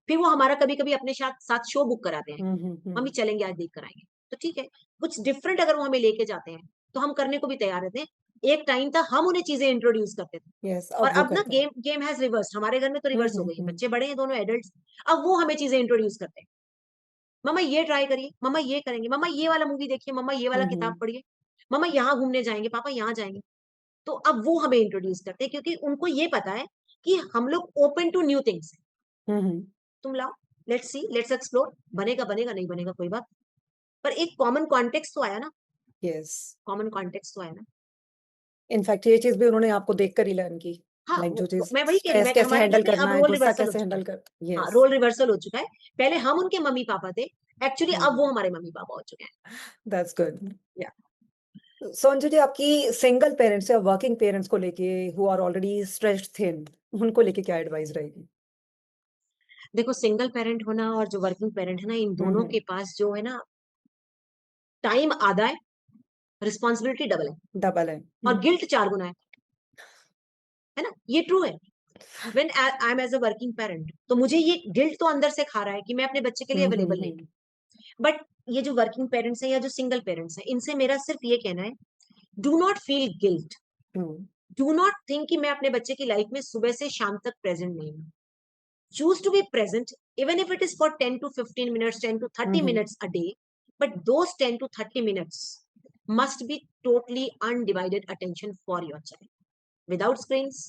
फिर वो हमारा कभी कभी अपने साथ साथ शो बुक कराते हैं, Mm-hmm. मम्मी चलेंगे आज, देख कर आएंगे। तो ठीक है, कुछ डिफरेंट अगर वो हमें लेके जाते हैं, तो हम करने को भी तैयार रहते हैं। एक टाइम था हम उन्हें चीजें इंट्रोड्यूस करते थे, Yes. और अब वो अब ना करते हैं. गेम गेम हैज रिवर्स, हमारे घर में तो रिवर्स हो गई है, Mm-hmm. बच्चे बड़े हैं, दोनों एडल्ट। अब वो हमें चीजें इंट्रोड्यूस करते हैं, मम्मा ये ट्राई करिए, मम्मा ये करेंगे, मम्मा ये वाला मूवी देखिए, मम्मा ये वाला किताब Mm-hmm. पढ़िए, मम्मा यहाँ घूमने जाएंगे, पापा यहाँ जाएंगे। तो अब वो हमें इंट्रोड्यूस करते हैं, क्योंकि उनको ये पता है कि हम लोग open to new things. Mm-hmm. तुम लाओ, लेट्स सी, लेट्स एक्सप्लोर, बनेगा बनेगा, नहीं बनेगा कोई बात, पर एक कॉमन कॉन्टेक्स्ट तो आया ना, Yes. कॉमन कॉन्टेक्स्ट तो आया ना। इनफैक्ट ये चीज भी उन्होंने आपको देखकर ही लर्न की. हाँ, लाइक जो चीज मैं वही कह रही हूँ, स्ट्रेस कैसे हमारे घर हैंडल में अब करना है, रोल गुस्सा रिवर्सल हो कैसे चुका है। हैंडल कर. हाँ, यस. रोल रिवर्सल हो चुका है। पहले हम उनके मम्मी पापा थे, एक्चुअली अब वो हमारे मम्मी पापा हो चुके हैं। That's good. Yeah so Anju ji, आपकी सिंगल पेरेंट्स या वर्किंग पेरेंट्स को लेके who are already stressed thin, उनको लेके क्या एडवाइस रहेगी? देखो, सिंगल पेरेंट होना और जो वर्किंग पेरेंट है ना, इन हुँ, दोनों हुँ। के पास जो है ना, टाइम आधा है, रिस्पॉन्सिबिलिटी डबल है, डबल है। और गिल्ट 4 गुना है ना? ये ट्रू है। When I am as a working parent, तो मुझे ये गिल्ट तो अंदर से खा रहा है कि मैं अपने बच्चे के लिए हुँ, हुँ, अवेलेबल नहीं। हुँ। बट ये जो वर्किंग पेरेंट्स हैं या जो सिंगल पेरेंट्स हैं, इनसे मेरा सिर्फ ये कहना है, do not feel guilt, hmm, do not think कि मैं अपने बच्चे की लाइफ में सुबह से शाम तक प्रेजेंट नहीं हूँ। Choose to be present, even if it is for 10 to 15 minutes, 10 to hmm, 30 hmm, minutes a day. But those 10 to 30 minutes must be totally undivided attention for your child. Without screens,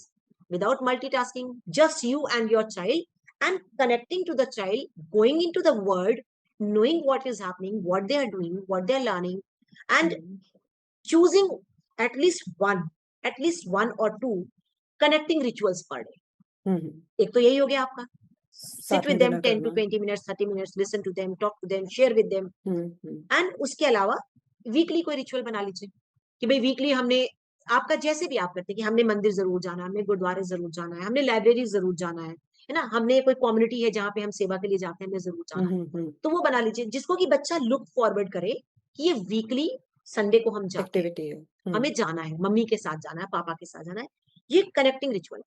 without multitasking, just you and your child, and connecting to the child, going into the world, knowing what is happening, what they are doing, what they are learning, and hmm, choosing at least one or two connecting rituals per day. हुँ, हुँ। एक तो यही हो गया आपका, sit साथ में with them dinner 10 to करना। 20 minutes, 30 minutes, listen to them, talk to them, share with them. Hmm, hmm, and उसके अलावा वीकली कोई रिचुअल बना लीजिए कि भाई वीकली हमने, आपका जैसे भी आप करते हैं कि हमने मंदिर जरूर जाना है, हमने गुरुद्वारे जरूर जाना है, हमने लाइब्रेरी जरूर जाना है ना, हमने कोई कम्युनिटी है जहाँ पे हम सेवा के लिए जाते हैं, हमें जरूर हुँ, जाना है। हुँ, हुँ। तो वो बना लीजिए जिसको कि बच्चा लुक फॉरवर्ड करे कि ये वीकली संडे को हम जाते हैं, एक्टिविटी है। हुँ, हमें जाना है, मम्मी के साथ जाना है, पापा के साथ जाना है। ये कनेक्टिंग रिचुअल।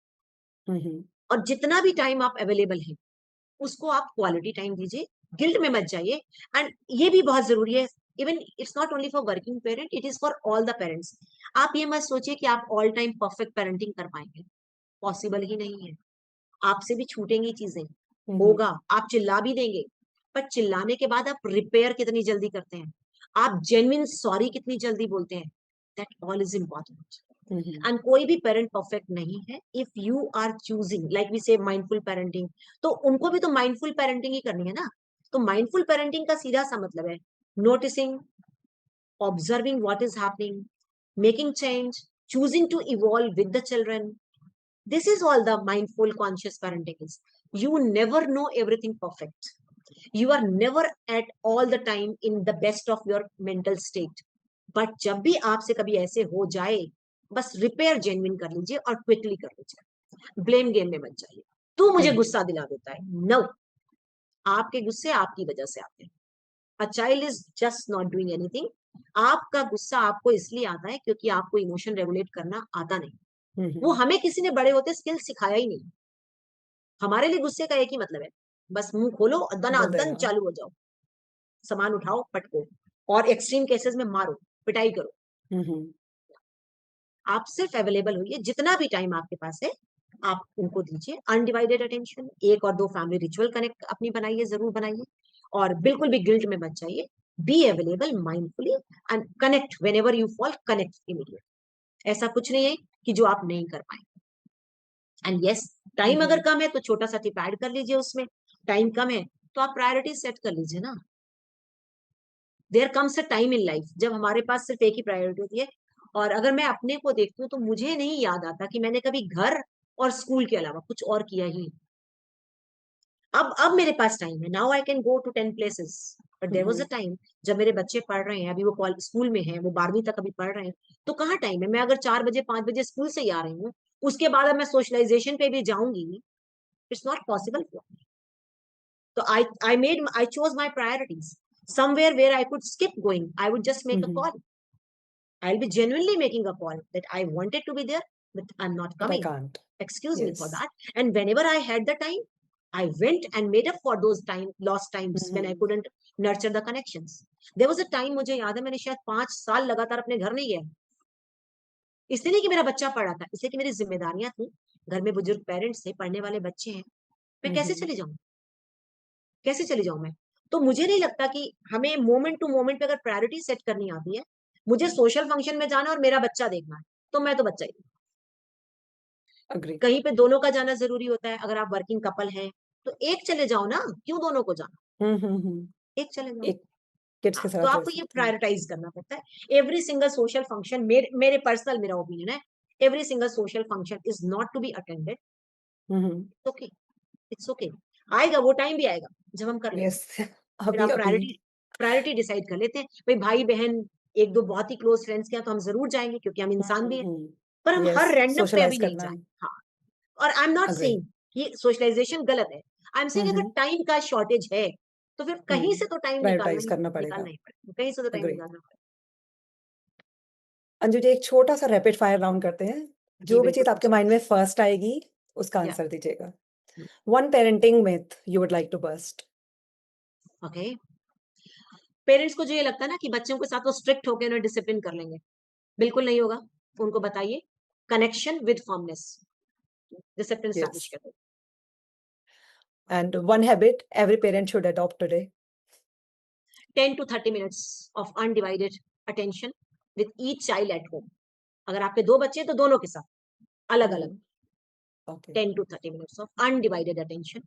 हुँ, हुँ, और जितना भी टाइम आप अवेलेबल हैं, उसको आप क्वालिटी टाइम दीजिए, गिल्ट में मत जाइए। एंड ये भी बहुत जरूरी है, even it's not only for working parent, it is for all the parents. आप ये मत सोचिए कि आप ऑल टाइम परफेक्ट पेरेंटिंग कर पाएंगे, पॉसिबल ही नहीं है। आपसे भी छूटेंगी चीजें, हुँ, हुँ, होगा, आप चिल्ला भी देंगे, पर चिल्लाने के बाद आप रिपेयर कितनी जल्दी करते हैं, आप जेन्युइन सॉरी कितनी जल्दी बोलते हैं, that all is important. Hmm, hmm, and कोई भी पेरेंट परफेक्ट नहीं है। If you are choosing like we say mindful parenting, तो उनको भी तो माइंडफुल पेरेंटिंग ही करनी है ना। तो माइंडफुल पेरेंटिंग का सीधा सा मतलब है noticing, observing what is happening, making change, choosing to evolve with the children. This is all the mindful conscious parenting is. You never know everything perfect, you are never at all the time in the best of your mental state. But जब भी आपसे कभी ऐसे हो जाए, बस repair genuine कर लीजिए और क्विकली कर लीजिए, ब्लेम गेम में मत जाइए। तू हुँ, मुझे हुँ, गुस्सा दिला देता है, नो, आपके गुस्से आपकी वजह से आते हैं। A child is just not doing anything. आपका गुस्सा आपको इसलिए आता है क्योंकि आपको इमोशन रेगुलेट करना आता नहीं। हुँ, वो हुँ। हमें किसी ने बड़े होते स्किल सिखाया ही नहीं। हमारे लिए गुस्से का एक ही मतलब है, बस मुंह खोलो और बोल दनादन देना। चालू हो जाओ, सामान उठाओ पटको, और एक्सट्रीम केसेस में मारो, पिटाई करो। हुँ, हुँ, आप सिर्फ अवेलेबल होइए, जितना भी टाइम आपके पास है आप उनको दीजिए अनडिवाइडेड अटेंशन। एक और दो फैमिली रिचुअल कनेक्ट अपनी बनाइए, जरूर बनाइए, और बिल्कुल भी गिल्ट में मत जाइए। Be available mindfully and connect when ever you fall, connect immediate. ऐसा कुछ नहीं है कि जो आप नहीं कर पाए। एंड यस, हुँ, टाइम अगर हुँ, कम है तो छोटा सा टिप ऐड कर लीजिए उसमें। टाइम कम है तो आप प्रायोरिटी सेट कर लीजिए ना। There comes a time in life जब हमारे पास सिर्फ एक ही प्रायोरिटी होती है। और अगर मैं अपने को देखती हूँ तो मुझे नहीं याद आता कि मैंने कभी घर और स्कूल के अलावा कुछ और किया ही। अब मेरे पास टाइम है, now I can go to 10 places. But hmm, there was a hmm, time जब मेरे बच्चे पढ़ रहे हैं, अभी वो स्कूल में हैं, वो 12वीं तक अभी पढ़ रहे हैं, तो कहाँ टाइम है। मैं अगर 4 बजे 5 बजे स्कूल से ही आ रही हूँ, उसके बाद अब मैं सोशलाइजेशन पे भी जाऊंगी, it's not possible for me. तो I chose my priorities. Somewhere where I could skip going, I would just hmm, make a hmm. Call. I'll be genuinely making a call that I wanted to be there, but I'm not but I coming. Can't. Excuse me yes. for that. And whenever I had the time, I went and made up for those lost hmm, times when I hmm, couldn't nurture the connections. There was a time, मुझे याद है, मैंने शायद 5 साल लगातार अपने घर नहीं गया। इसलिए नहीं कि मेरा बच्चा पढ़ा था, इसलिए कि मेरी जिम्मेदारियां थी, घर में बुजुर्ग पेरेंट्स थे, पढ़ने वाले बच्चे हैं, मैं हुँ, कैसे हुँ, चली जाऊं, कैसे चली जाऊं मैं। तो मुझे नहीं लगता कि हमें मोमेंट टू मोमेंट पे अगर प्रायोरिटी सेट करनी आती है, मुझे सोशल फंक्शन में जाना और मेरा बच्चा देखना है, तो मैं तो बच्चा ही। एग्री। कहीं पे दोनों का जाना जरूरी होता है, अगर आप वर्किंग कपल हैं तो एक चले जाओ ना, क्यों दोनों को जाना, हुँ, हुँ, हुँ। एक चले जाओ। एक किड्स के हाँ, तो साथ रह आपको ये सकते हैं। प्रायोरिटाइज करना पड़ता है। एवरी सिंगल सोशल फंक्शन, मेरे पर्सनल मेरा ओपिनियन है, every single social function is not to be attended. Hmm, hmm. Okay, it's okay, आएगा वो टाइम भी आएगा जब हम कर लेंगे। यस। फिर अभी आप अभी प्रायोरिटी डिसाइड कर लेते हैं, भाई भाई बहन एक दो बहुत ही क्लोज फ्रेंड्स के यहाँ तो हम जरूर जाएंगे क्योंकि हम इंसान भी हैं, पर हम यस हर रैंडम पे अभी सोशलाइज नहीं करना जाए। है। हाँ, और I am not agree. Saying कि सोशलाइजेशन गलत है, आई एम सेइंग अगर टाइम का शॉर्टेज है तो फिर कहीं से तो टाइम प्रायोरिटाइज करना पड़ेगा। निकालना ही पड़ेगा, कहीं से तो टाइम अग्री। निकालना पड़ेगा। अंजू जी, एक छोटा सा रैपिड फायर राउंड करते हैं। जी जो भी बिल्कुल चीज आपके पूछिए। माइंड में फर्स्ट आएगी उसका या आंसर दीजिएगा। One parenting myth you would like to bust. Okay, parents को जो ये लगता है ना कि बच्चों के साथ वो स्ट्रिक्ट होकर उन्हें डिसिप्लिन कर लेंगे, बिल्कुल नहीं होगा। उनको बताइए connection with firmness, discipline yes. Establish कर दो। And one habit every parent should adopt today. 10 to 30 minutes of undivided attention with each child at home। अगर आपके दो बच्चे हैं तो दोनों के साथ अलग अलग okay. 10 to 30 minutes of undivided attention।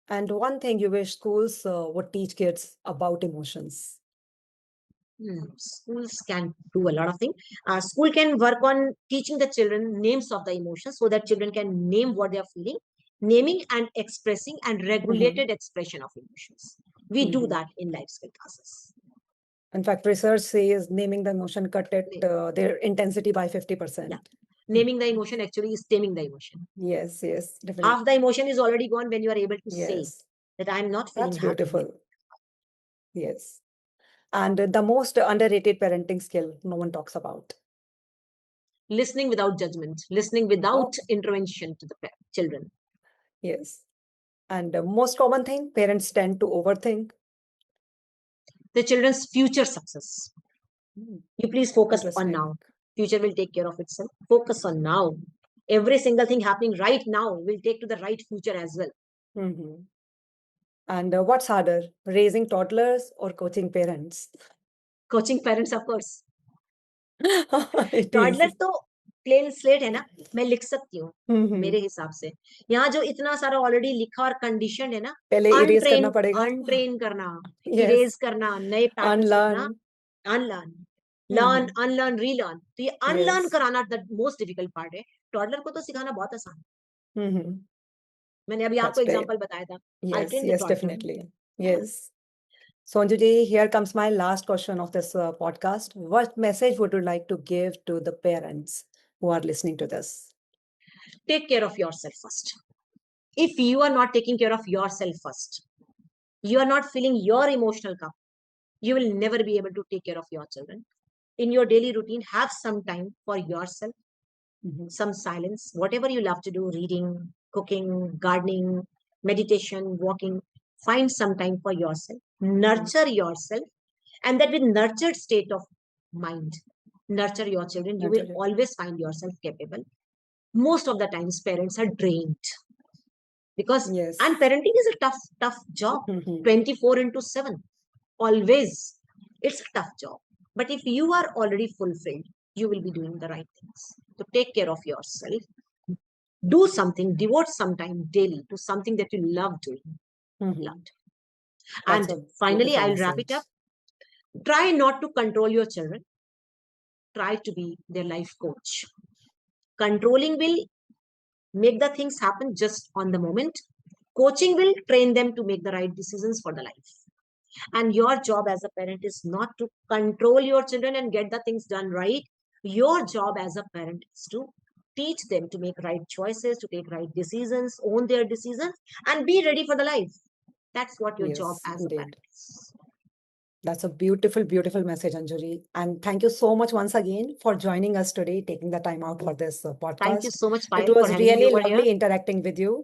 And one thing you wish schools would teach kids about emotions. Schools can do a lot of things. School can work on teaching the children names of the emotions so that children can name what they are feeling, naming and expressing and regulated expression of emotions. We do that in life skill classes। In fact, research says naming the emotion cut it Na- their intensity by Yeah, 50%. naming the emotion actually is taming the emotion। Yes, yes, Half definitely. the emotion is already gone when you are able to say Yes, that I'm not feeling that's happy। beautiful. Yes. And the most underrated parenting skill no one talks about. Listening without judgment, listening without Oh, intervention to the children। yes. And the most common thing parents tend to overthink. The children's future success, Hmm, you please focus on interesting. now, future will take care of itself, focus on now, every single thing happening right now will take to the right future as well। Hmm. And what's harder, raising toddlers or coaching parents? Coaching parents of course। It toddler is. तो plane slate है ना, मैं लिख सकती हूँ हम्म। मेरे हिसाब से। यहाँ जो इतना सारा ऑलरेडी लिखा और कंडीशन है ना, पहले इरेज करना अनट्रेन पड़ेगा। अनट्रेन करना, यस। इरेज करना, नए पैटर्न्स लिखना, unlearn. Unlearn, learn unlearn relearn, तो ये यस। अनलर्न कराना द मोस्ट डिफिकल्ट पार्ट है। टॉडलर को तो सिखाना बहुत आसान है। हम्म। मैंने अभी That's आपको great. एग्जांपल बताया था, आई Yes, train the yes, toddler. definitely. Yes. So, Anju ji, here comes my last question of this podcast. What message would you like to give to the parents who are listening to this? Take care of yourself first. If you are not taking care of yourself first, you are not filling your emotional cup, you will never be able to take care of your children। In your daily routine, have some time for yourself, Mhm. some silence, whatever you love to do, reading, cooking, gardening, meditation, walking, find some time for yourself, nurture yourself, and that with nurtured state of mind, nurture your children, you will Naturally. always find yourself capable। Most of the times parents are drained because, and Yes. parenting is a tough job, Mhm. 24 into 7, always, it's a tough job, but if you are already fulfilled, you will be doing the right things। So take care of yourself, do something, devote some time daily to something that you love doing, Mhm. loved। That's And a finally, beautiful I'll wrap it message. up, try not to control your children, try to be their life coach। Controlling will make the things happen just on the moment, coaching will train them to make the right decisions for the life। And your job as a parent is not to control your children and get the things done right. Your job as a parent is to teach them to make right choices, to take right decisions, own their decisions, and be ready for the life। That's what your job Yes, as a parent indeed. is। That's a beautiful, beautiful message, Anjali. And thank you so much once again for joining us today, taking the time out for this Thank you podcast. so much, It Payal, for was having me really over here। lovely interacting with you.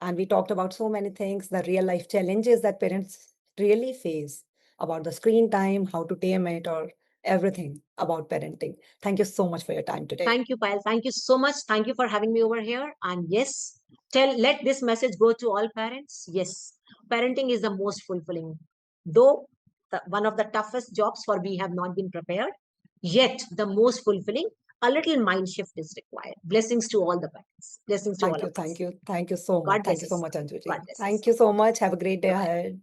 And we talked about so many things, the real life challenges that parents really face about the screen time, how to tame it, or everything about parenting. Thank you so much for your time today. Thank you, Payal. Thank you so much. Thank you for having me over here। And yes, let this message go to all parents. Yes, parenting is the most fulfilling, though one of the toughest jobs, for we have not been prepared, yet the most fulfilling. A little mind shift is required। Blessings to all the parents. Blessings to all Thank you, of thank us। you, thank you so much. God Thank bless you so us। much, Anjuji. God bless us। Thank you so much. Have a great day Bye-bye। ahead.